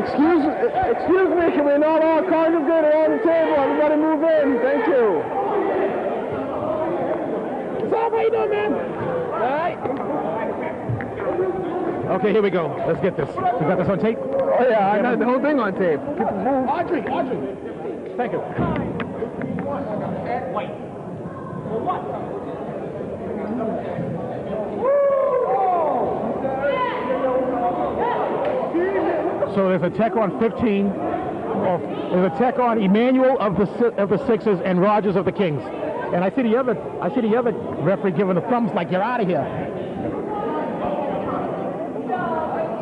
Excuse me, can we not all congregate around the table? Everybody move in. Thank you. Sam, how you doing, man? All right. Okay, here we go. Let's get this. You got this on tape? Oh, yeah, I got the whole thing on tape. People move. Audrey. Thank you. So there's a tech on 15. There's a tech on Emmanuel of the Sixers and Rogers of the Kings. And I see the other referee giving the thumbs like you're out of here.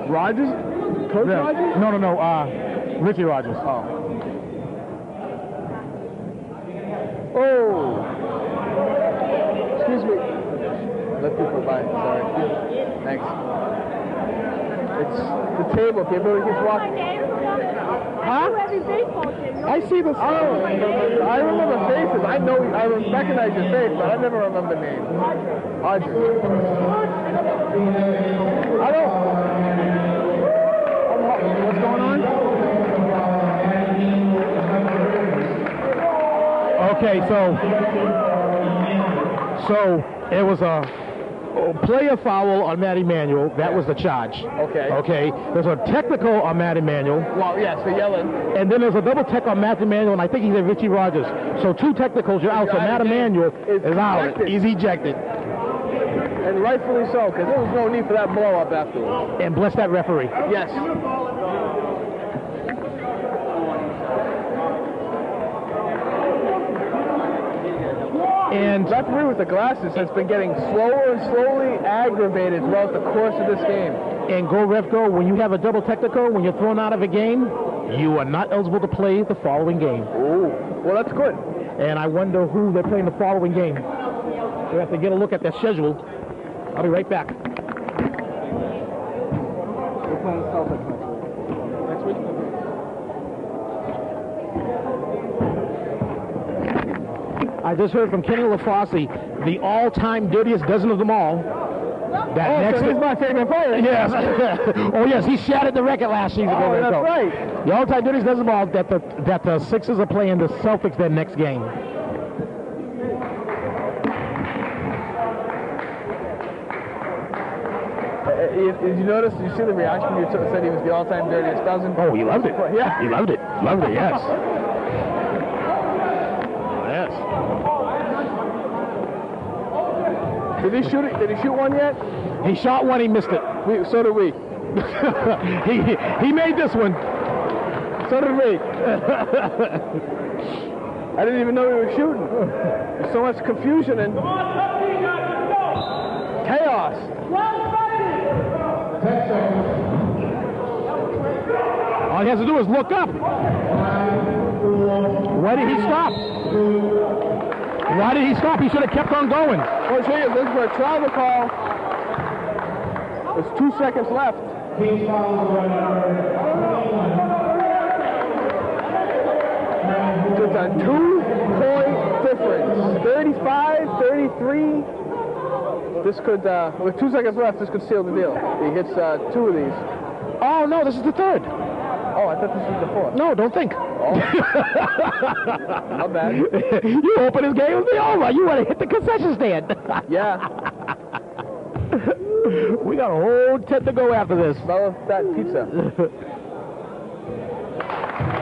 Rogers? Coach Rogers? No. Richie Rogers. Oh. Excuse me. Let people by. Sorry. Thanks. It's the table. People keep walking. Huh? I see the. I remember faces. I recognize your face, but I never remember names. Audrey. I don't. What's going on? Okay, so it was a player foul on Matt Emanuel. That was the charge. Okay. There's a technical on Matt Emanuel. Well, yes, they're yelling. And then there's a double tech on Matt Emanuel, and I think he's at Richie Rogers. So 2 technicals, you're out. So Matt Emanuel is out. He's ejected. And rightfully so, because there was no need for that blow up afterwards. And bless that referee. Yes. And referee with the glasses has been getting slower and slowly aggravated throughout the course of this game. And go ref go, when you have a double technical, when you're thrown out of a game, you are not eligible to play the following game. Ooh, well that's good. And I wonder who they're playing the following game. We have to get a look at their schedule. I'll be right back. We're playing Celtics next week. I just heard from Kenny LaFosse, the all-time dirtiest dozen of them all. So he's my favorite player. Yes. Oh, yes, he shattered the record last season. Oh, that's right. The all-time dirtiest dozen of them all that the Sixers are playing the Celtics their next game. Did you notice? Did you see the reaction when you said he was the all-time dirtiest dozen? Oh, he loved it. Yeah. He loved it. Loved it, yes. Yes. Did he shoot it? Did he shoot one yet? He shot one, he missed it. So did we. he made this one. So did we. I didn't even know he was shooting. There's so much confusion and chaos. All he has to do is look up. Why did he stop? Why did he stop? He should have kept on going. Well, show you, this is for a travel call. There's 2 seconds left. It's a 2-point difference. 35, 33. This could, with 2 seconds left, this could seal the deal. He hits 2 of these. Oh, no, this is the third. Oh, I thought this was the fourth. No, don't think. Oh. Not bad. You hoping this game will be over. You want to hit the concession stand. Yeah. We got a whole 10 to go after this. Smell that pizza.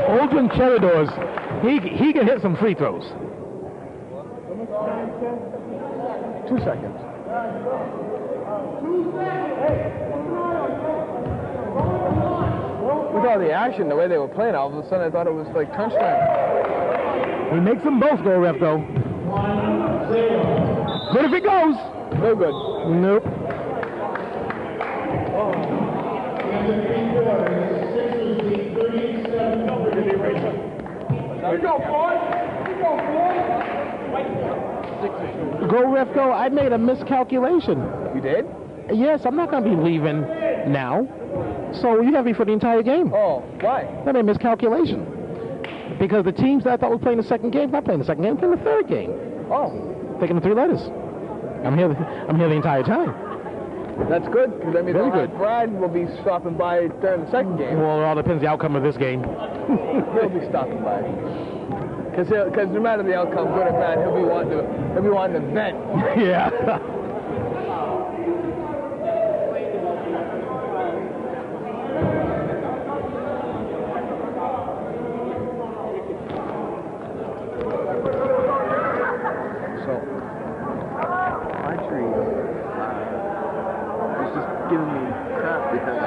Aldrin Cheridors, he can hit some free throws. 2 seconds. With all the action, the way they were playing, all of a sudden I thought it was like crunch time. He makes them both go, ref, though. Good if it goes. No good. Nope. Go, ref, go. I made a miscalculation. You did? Yes, I'm not going to be leaving now. So you have me for the entire game. Oh, why? I made a miscalculation. Because the teams that I thought were playing the second game, not playing the second game, playing the third game. Oh. Taking the 3 letters. I'm here the entire time. That's good, because that means Very good. Brad will be stopping by during the second game. Well, it all depends the outcome of this game. He'll be stopping by. Because no matter the outcome, good or bad, he'll be wanting to vent. Yeah. So, Marjorie was just giving me crap because I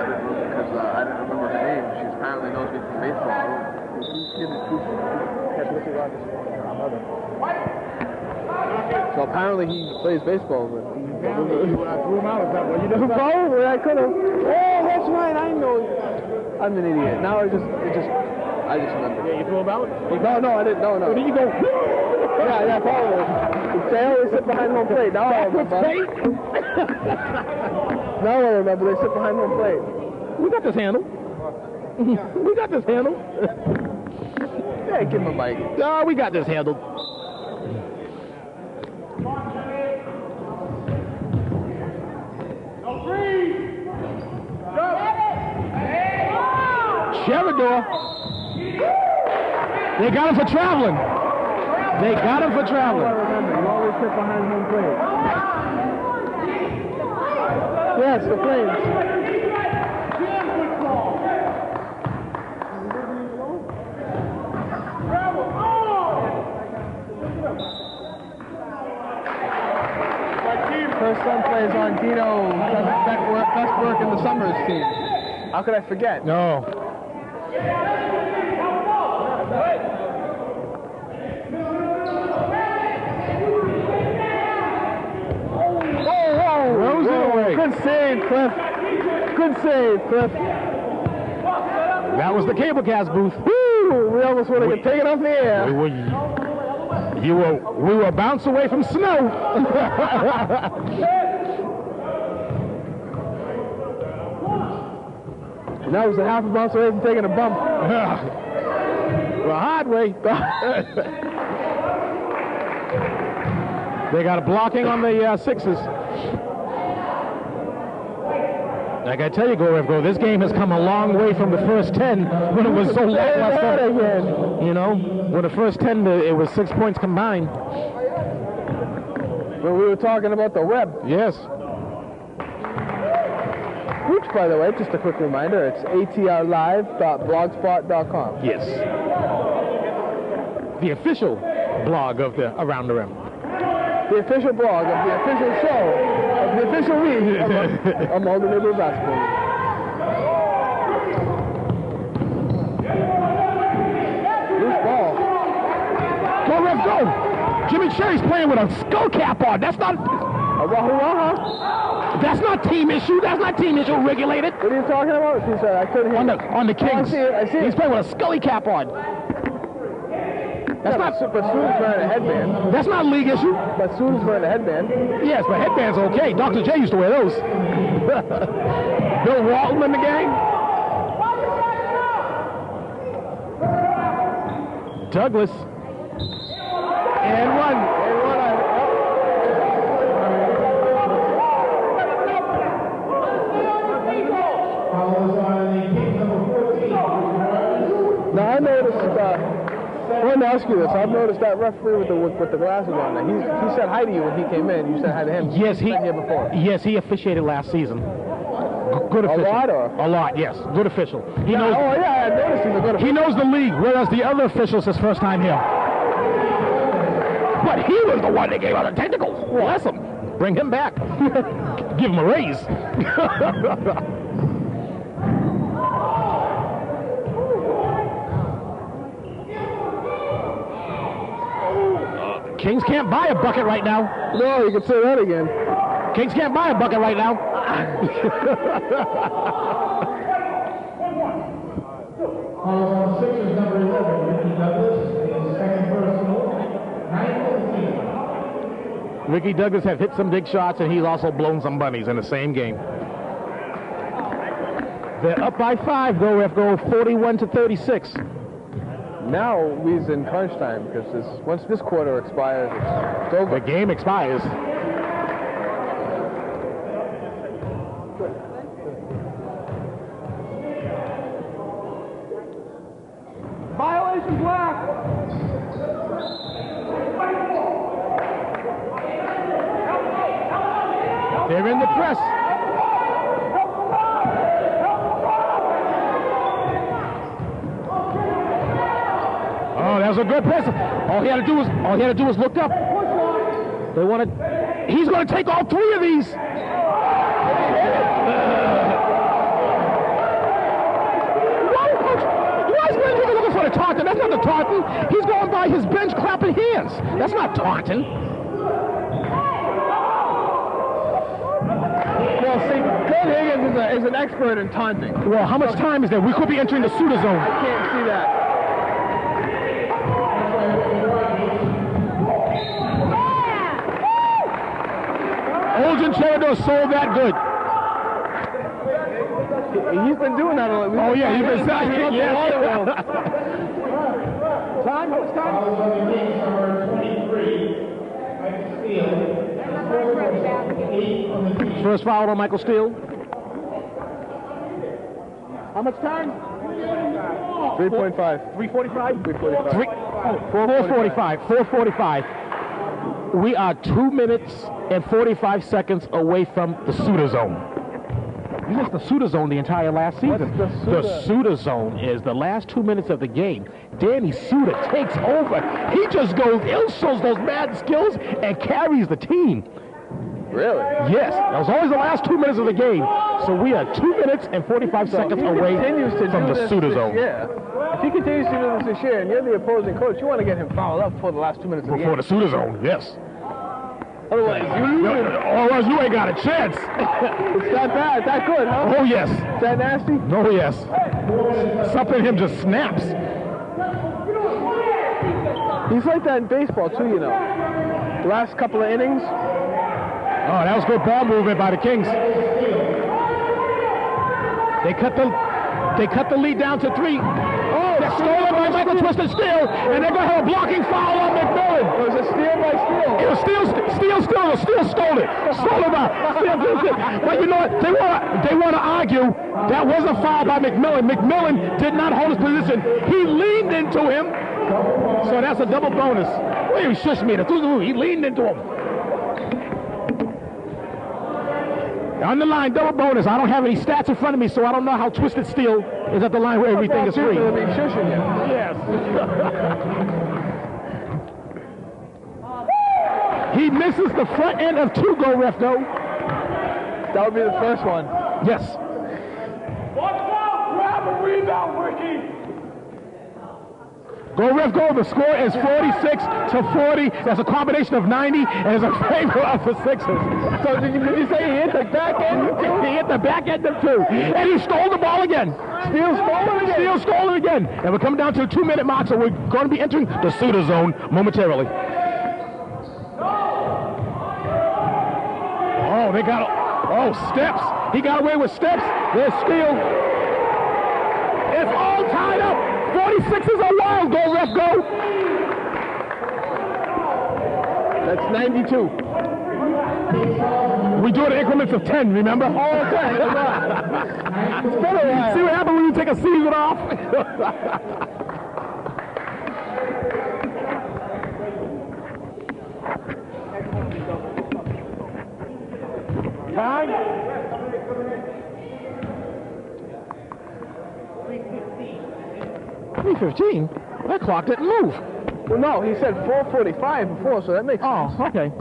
didn't remember her name. She apparently knows me from baseball. So apparently he plays baseball. But threw him out, is that what you did? Probably, I could have. Oh, that's right, I know. I'm an idiot. Now I just remembered. Yeah, you threw him out? No, I didn't. No. Where did you go? Yeah, probably. They always sit behind home plate. Now I remember. Now I remember. They sit behind home plate. We got this handle. We got this handle. Yeah, give him a mic. Oh, we got this handled. Cherador. They got him for traveling. They got him for traveling. I remember. You always sit behind home plate. Yes, the Flames. Her son plays on Dino best work in the Summers team. How could I forget? No. Throws it away. Good save, Cliff. Good save, Cliff. That was the Cablecast booth. Woo! We almost would have taken off the air. We were a bounce away from snow. And that was a half a bounce away from taking a bump. The hard way. They got a blocking on the Sixers. Like I tell you, Go, this game has come a long way from the first 10 when it was so lackluster. You know, when the first 10, it was 6 points combined. When we were talking about the web. Yes. Which, by the way, just a quick reminder, it's atrlive.blogspot.com. Yes. The official blog of the Around the Rim. The official blog of the official show of the official league of Malden Neighborhood Basketball League. Loose ball. Go, ref, go! Jimmy Cherry's playing with a skull cap on. That's not... That's not team issue. That's not team issue regulated. What are you talking about? I couldn't hear On the Kings. I see it. He's playing with a scully cap on. That's not... But Sue's wearing a headband. That's not a league issue. But Sue's wearing a headband. Yes, but headbands are okay. Dr. J used to wear those. Bill Walton in the gang. Douglas. And one. Now I noticed, I wanted to ask you this. I've noticed that referee with the glasses on. He said hi to you when he came in. You said hi to him. Yes, He's been here before. Yes, he officiated last season. Good official. A lot, or? A lot, yes. Good official. He knows. Oh yeah, I noticed he's a good official. He knows the league, whereas the other officials his first time here. But he was the one that gave out the technicals. Bless him. Bring him back. Give him a raise. Kings can't buy a bucket right now. No, you can say that again. Kings can't buy a bucket right now. Sixers number 11, Ricky Douglas. Ricky Douglas have hit some big shots, and he's also blown some bunnies in the same game. They're up by 5, Go Ref Go, 41-36. Now we's in crunch time because once this quarter expires, it's over. The game expires. Violation black. They're in the press. Oh, that was a good press. All he had to do was look up. They wanted. He's going to take all 3 of these. Why is Glenn looking for the taunting? That's not the taunting. He's going by his bench clapping hands. That's not taunting. Well, see, Glenn Higgins is an expert in taunting. Well, how much time is there? We could be entering the Suda zone. I can't see that. Oljan Cherador sold that good. He's been doing that a lot. Oh, yeah, he's been saying it. Yeah. Time? How much time? First foul on Michael Steele. How much time? 3.5. 3:45? 3:45. 4:45. 4:45. We are 2 minutes and 45 seconds away from the Suda zone. You missed the Suda zone the entire last season. What's the Suda? The Suda zone is the last 2 minutes of the game. Danny Suda takes over. He just goes, shows those mad skills and carries the team. Really? Yes, that was always the last 2 minutes of the game. So we are 2 minutes and 45 seconds away from the Suda zone. Yeah. If he continues to do this year and you're the opposing coach, you want to get him fouled up before the last 2 minutes of the game. Before the Suda zone, yes. Otherwise, Otherwise, you ain't got a chance. it's that bad, that good, huh? Oh, yes. Is that nasty? Oh, yes. Something in him just snaps. He's like that in baseball, too, you know. Last couple of innings. Oh, that was good ball movement by the Kings. They cut the lead down to 3. Oh, that's stolen by Michael Twisted Steele, and they're going to have a blocking foul on McMillan. It was a steal by Steele. It was Steele stole it. Stole it by Steele. But you know what? They want to argue that was a foul by McMillan. McMillan did not hold his position. He leaned into him. So that's a double bonus. Wait, he shush me. He leaned into him. On the line, double bonus. I don't have any stats in front of me, so I don't know how Twisted Steel is at the line where everything is free. Yes. He misses the front end of 2, Go Ref Go. That would be the first one. Yes. Watch out! Grab a rebound, Ricky! Go Ref Go. The score is 46-40. That's a combination of 90 and is a favor of the Sixers. So did you say he hit the back end of 2? He hit the back end of 2. And he stole the ball again. Steele stole it again. Steele stole it again. And we're coming down to the 2-minute mark, so we're going to be entering the Suda zone momentarily. Oh, they got... Oh, steps. He got away with steps. There's Steele. It's all tied up. 46 is a wild. Go Ref Go. That's 92. We do it in increments of 10, remember? All 10. Come on. It's been a while. See what happens when you take a season off? Time? 3:15? That clock didn't move. Well, no, he said 4:45 before, so that makes sense. Oh, okay.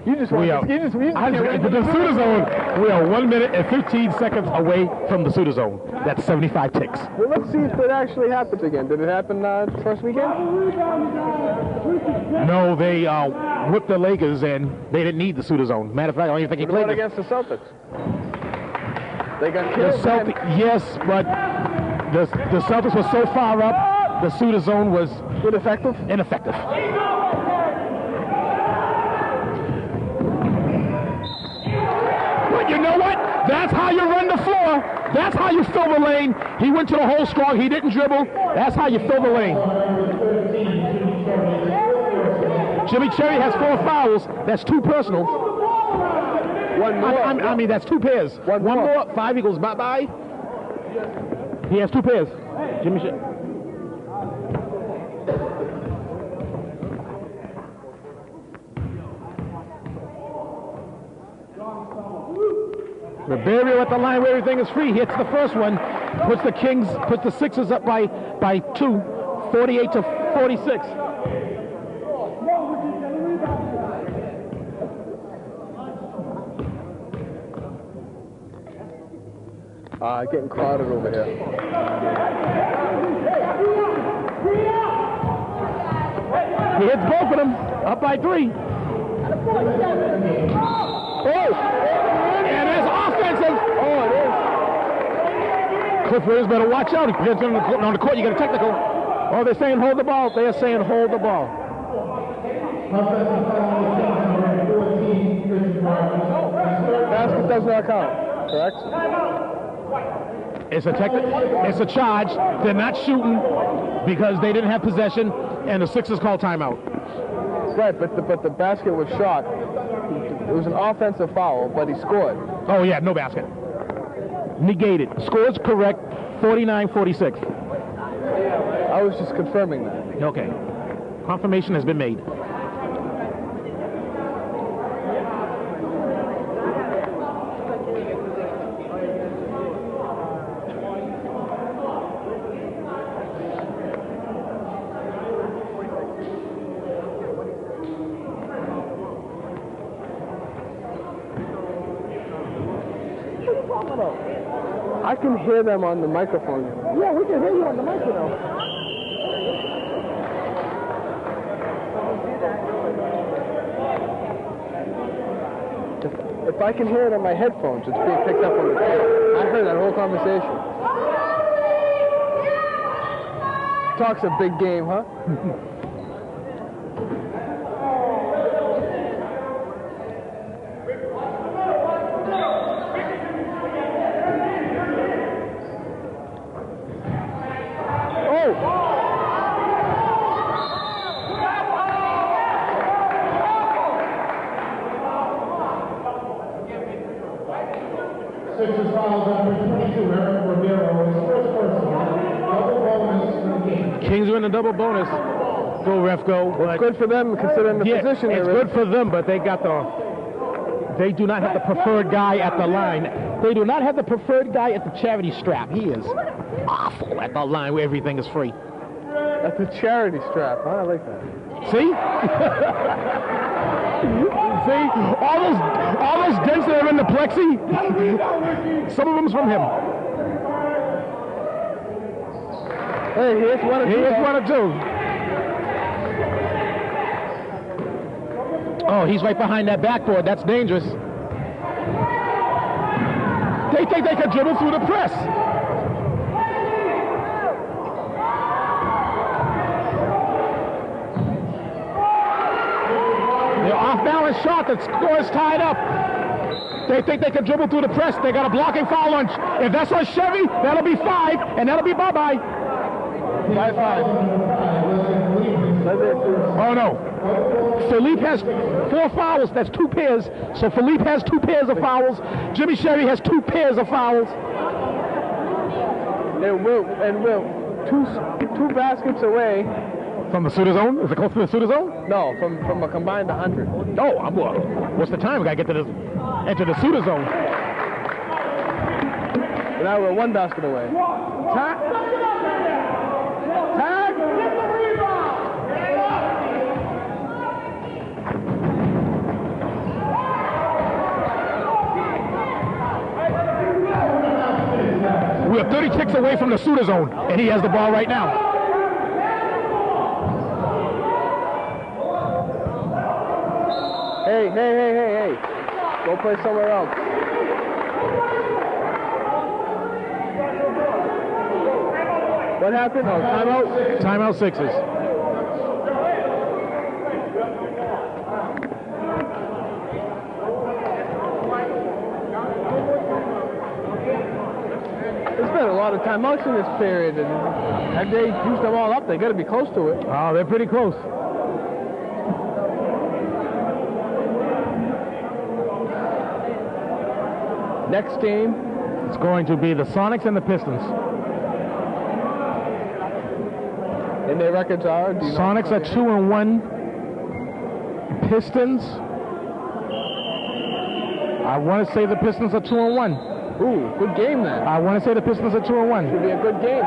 You just want The Suda zone, we are 1 minute and 15 seconds away from the Suda zone. That's 75 ticks. Well, let's see if that actually happens again. Did it happen first weekend? No, they whipped the Lakers and they didn't need the Suda zone. Matter of fact, I don't even think he What played about against the Celtics? They got the killed. Celtics. Yes, but the Celtics were so far up, the Suda zone was Ineffective? ineffective. But you know what? That's how you run the floor. That's how you fill the lane. He went to the hole strong. He didn't dribble. That's how you fill the lane. Jimmy Cherry has 4 fouls. That's 2 personal. One more. I mean, that's 2 pairs. One more. 5 equals bye-bye. He has 2 pairs. Jimmy Cherry. Ribeiro at the line where everything is free. Hits the first one. Puts the Sixers up by 2. 48 to 46. Getting crowded over here. He hits both of them. Up by 3. Oh! And it's offensive. Oh, it is. Cliff Williams better watch out. If he gets on the court, you get a technical. Oh, they're saying hold the ball. They are saying hold the ball. Basket does not count, correct? It's a charge. They're not shooting because they didn't have possession, and the Sixers call timeout. Right, but the basket was shot. It was an offensive foul, but he scored. Oh, yeah, no basket. Negated. Scores correct, 49-46. I was just confirming that. Okay. Confirmation has been made. I can hear them on the microphone. Yeah, we can hear you on the microphone. If I can hear it on my headphones, it's being picked up on the tape. I heard that whole conversation. Talks a big game, huh? Sixers fouls number 22, Eric Ribeiro, his first personal. Double bonus for the game. Kings are in a double bonus. Go, ref, go. It's good for them considering the position they're it's in. good for them, but they got they do not have the preferred guy at the line. They do not have the preferred guy at the charity strap. He is awful at the line where everything is free. That's a charity strap, huh? I like that. See? See? All those dents that are in the plexi, some of them's from him. Hey, here's one or two. Here's 1 or 2. Oh, he's right behind that backboard. That's dangerous. They think they can dribble through the press. The off-balance shot, the score is tied up. They think they can dribble through the press. They got a blocking foul on. If that's on Chevy, that'll be 5, and that'll be bye-bye. 5-5. Oh, no. Philippe has 4 fouls. That's 2 pairs. So Philippe has 2 pairs of fouls. Jimmy Chevy has 2 pairs of fouls. And Will, two baskets away. From the Suda zone? Is it close to the Suda zone? No, from a combined 100. Oh, what's the time? We gotta get to enter the Suda zone. And now we're 1 basket away. Tag! We are 30 ticks away from the Suda zone, and he has the ball right now. Hey. Go play somewhere else. What happened? Oh, timeout? Timeout Sixers. lot of timeouts in this period, and had they used them all up, they got to be close to it. Oh, they're pretty close. Next game, it's going to be the Sonics and the Pistons. And their records are? Sonics are 2-1. Pistons, I want to say the Pistons are 2-1. Ooh, good game then. I want to say the Pistons are 2-1. Should be a good game.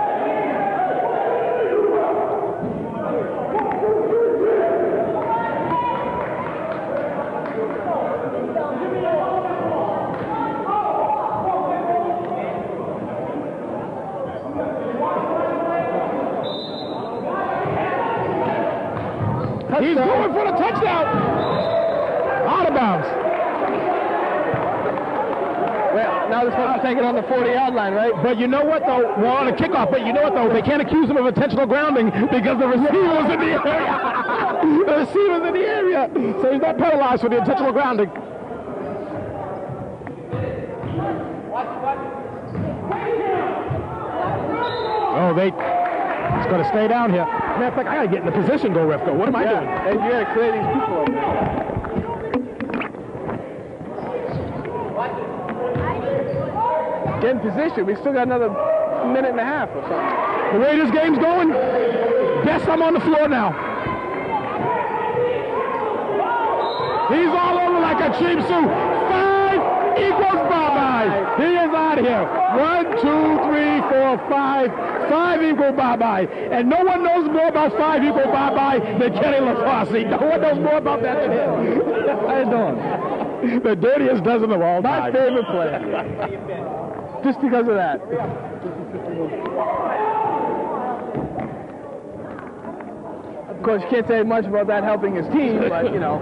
He's going for the touchdown. Out of bounds. Well, now they're supposed to take it on the 40-yard line, right? But you know what, though? We're on a kickoff, but you know what, though? They can't accuse him of intentional grounding because the receiver was in the area. The receiver's in the area. So he's not penalized for the intentional grounding. Oh, it's going to stay down here. Matter of fact, I got to get in the position, go, ref, go. What am I doing? And you got to clear these people over there. Get in position. We still got another minute and a half or something. The way this game's going, guess I'm on the floor now. He's all over like a cheap suit. 5 equals bye-bye. He is out of here. 1, 2, 3, 4, 5. 5 equal bye-bye. And no one knows more about 5 equal bye-bye than Kenny LaFosse. No one knows more about that than him. How you doing? The dirtiest dozen of all time. My favorite player. Just because of that. Of course, you can't say much about that helping his team, but, you know.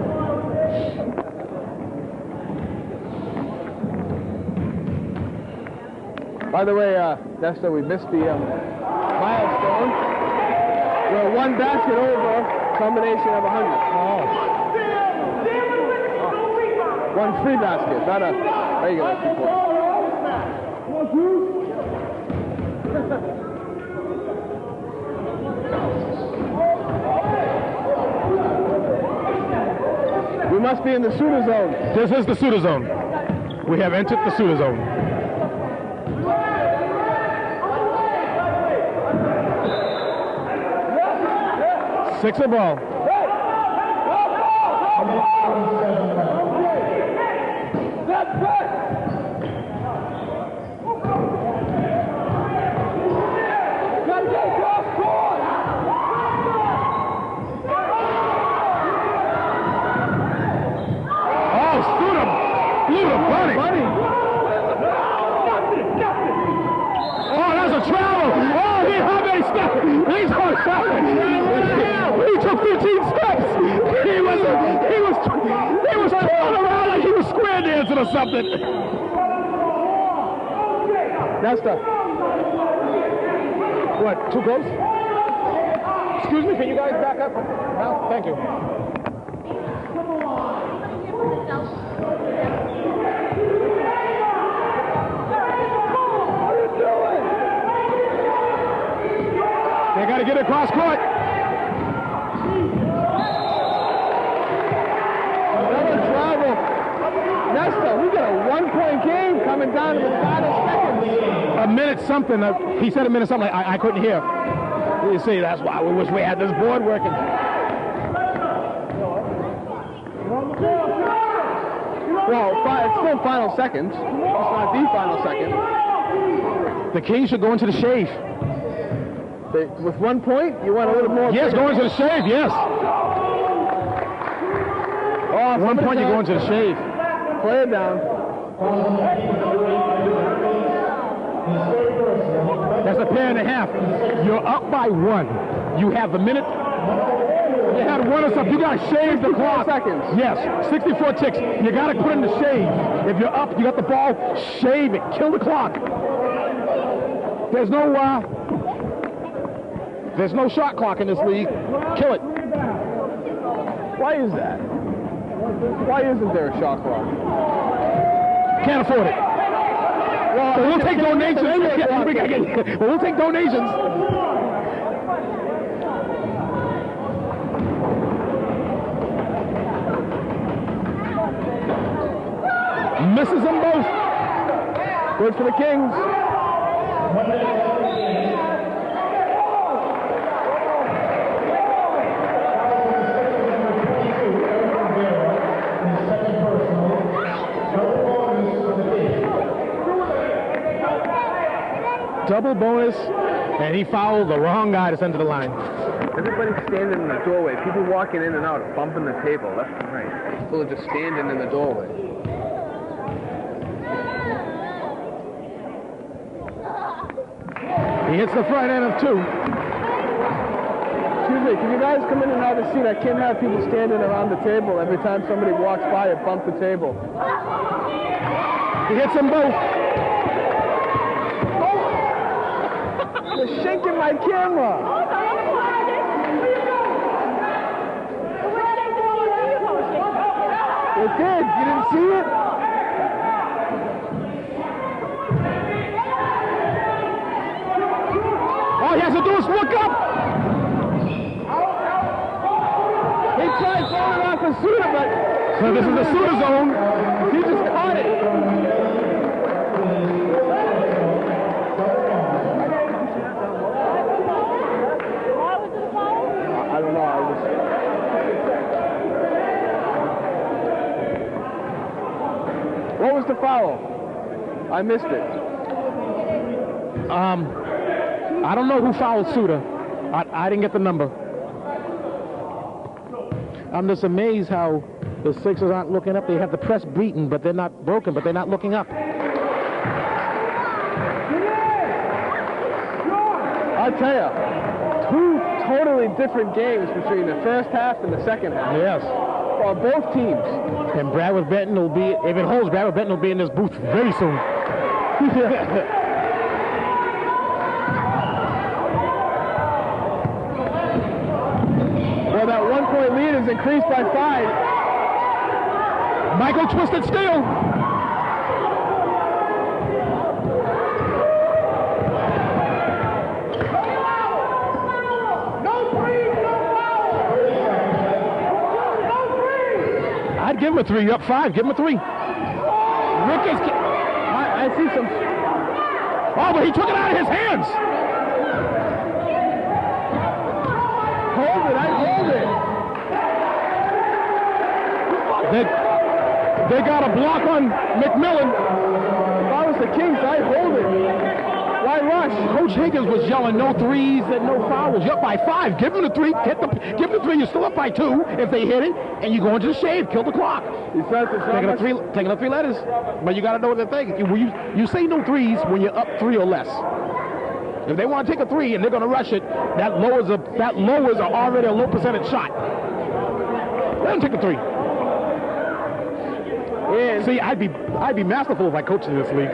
By the way, Nestor, we missed the milestone. We're 1 basket over, combination of 100. Oh. 1 free basket, not a regular 2 point. We must be in the shooter zone. This is the shooter zone. We have entered the shooter zone. Sixer ball. He took 15 steps. He was twirling around like he was square dancing or something. Nesta. What, too close? Excuse me, can you guys back up? No, thank you. They got to get across court. Another travel. Nesta, we got a 1-point game coming down to the final seconds. A minute something. He said a minute something. I couldn't hear. You see, that's why we wish we had this board working. Well, it's still final seconds. It's not the final second. The Kings should go into the shave. With 1 point, you want a little more? Yes, go into the shave, yes. Oh, 1 point, you go into the shave. Play it down. That's a pair and a half. You're up by 1. You have the minute. You had 1 or something. You got to shave the clock. Seconds. Yes, 64 ticks. You got to put in the shave. If you're up, you got the ball, shave it. Kill the clock. There's no shot clock in this league. Kill it. Why is that? Why isn't there a shot clock? Can't afford it. But we'll take donations. But we'll take donations. Misses them both. Good for the Kings. Double bonus, and he fouled the wrong guy to send to the line. Everybody's standing in the doorway. People walking in and out are bumping the table left and right. People are just standing in the doorway. He hits the front end of 2. Excuse me, can you guys come in and have a seat? I can't have people standing around the table every time somebody walks by and bump the table. He hits them both. You're shaking my camera. It did. You didn't see it? All he has to do is look up. He tried throwing it off of Suda, but So this is the Suda zone. he just caught it. I don't know. What was the foul? I missed it. I don't know who fouled Suda. I didn't get the number. I'm just amazed how the Sixers aren't looking up. They have the press beaten, but they're not broken, but they're not looking up. I'll tell you, 2 totally different games between the first half and the second half. Yes. For both teams. And Bradwood Benton will be, if it holds, Bradwood Benton will be in this booth very soon. Well, that 1-point lead is increased by 5. Michael twisted still. I'd give him a 3. You're up 5. Give him a 3. Rick is. I see some. Oh, but he took it out of his hands. Hold it. I hold it. They got a block on McMillan. If I was the Kings, I'd hold it. Why rush? Coach Higgins was yelling no threes and no fouls. You're up by 5. Give him the 3. Give him the 3. You're still up by 2 if they hit it, and you go into the shave. Kill the clock. Taking the 3 letters. But you got to know what they're thinking. You say no threes when you're up 3 or less. If they want to take a 3 and they're going to rush it, that lowers already a low percentage shot. Let them take the 3. And see, I'd be masterful if I coached in this league.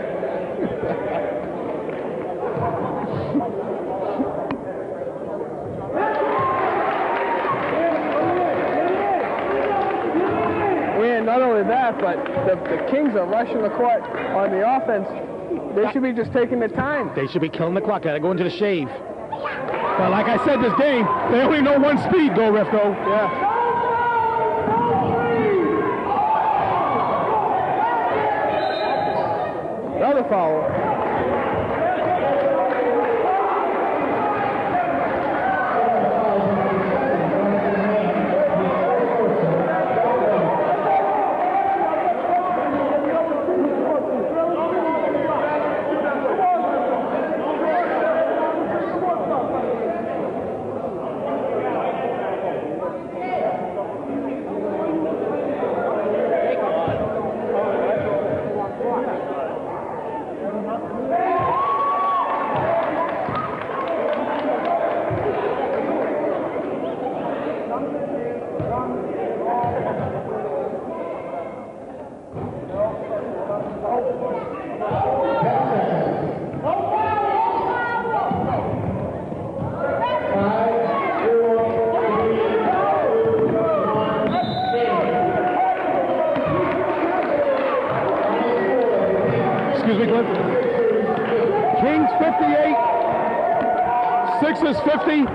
And not only that, but the Kings are rushing the court on the offense. They should be just taking their time. They should be killing the clock. Got to go into the shave. But like I said, this game, they only know one speed, go ref, go. Yeah. Another foul. Excuse me, Cliff. Kings 58, Sixers 50.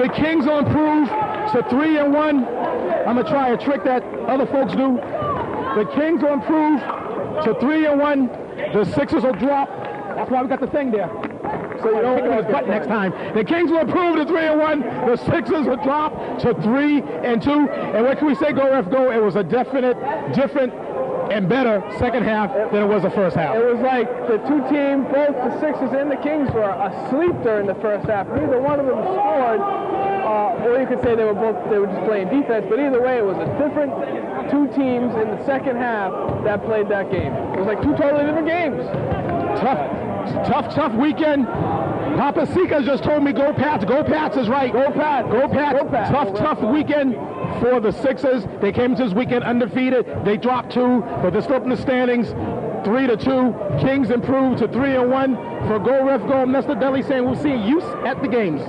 The Kings will improve to 3-1. I'm going to try a trick that other folks do. The Kings will improve to 3-1. The Sixers will drop. That's why we got the thing there. So you don't pick his butt next time. The Kings will improve to 3-1. The Sixers will drop to 3-2. And what can we say, go ref go? It was a different and better second half than it was the first half. It was like the two teams, both the Sixers and the Kings, were asleep during the first half. Neither one of them scored. Or you could say they were just playing defense. But either way, it was a different two teams in the second half that played that game. It was like two totally different games. Tough weekend. Papa Sika just told me go Pats. Go Pats is right. Go Pats. Go Pats. Go Pats. Tough weekend for the Sixers. They came into this weekend undefeated. They dropped 2, but they're still up in the standings. 3-2. Kings improved to 3-1. For Go Ref Go, I'm Nestor Dudley saying we'll see you at the games.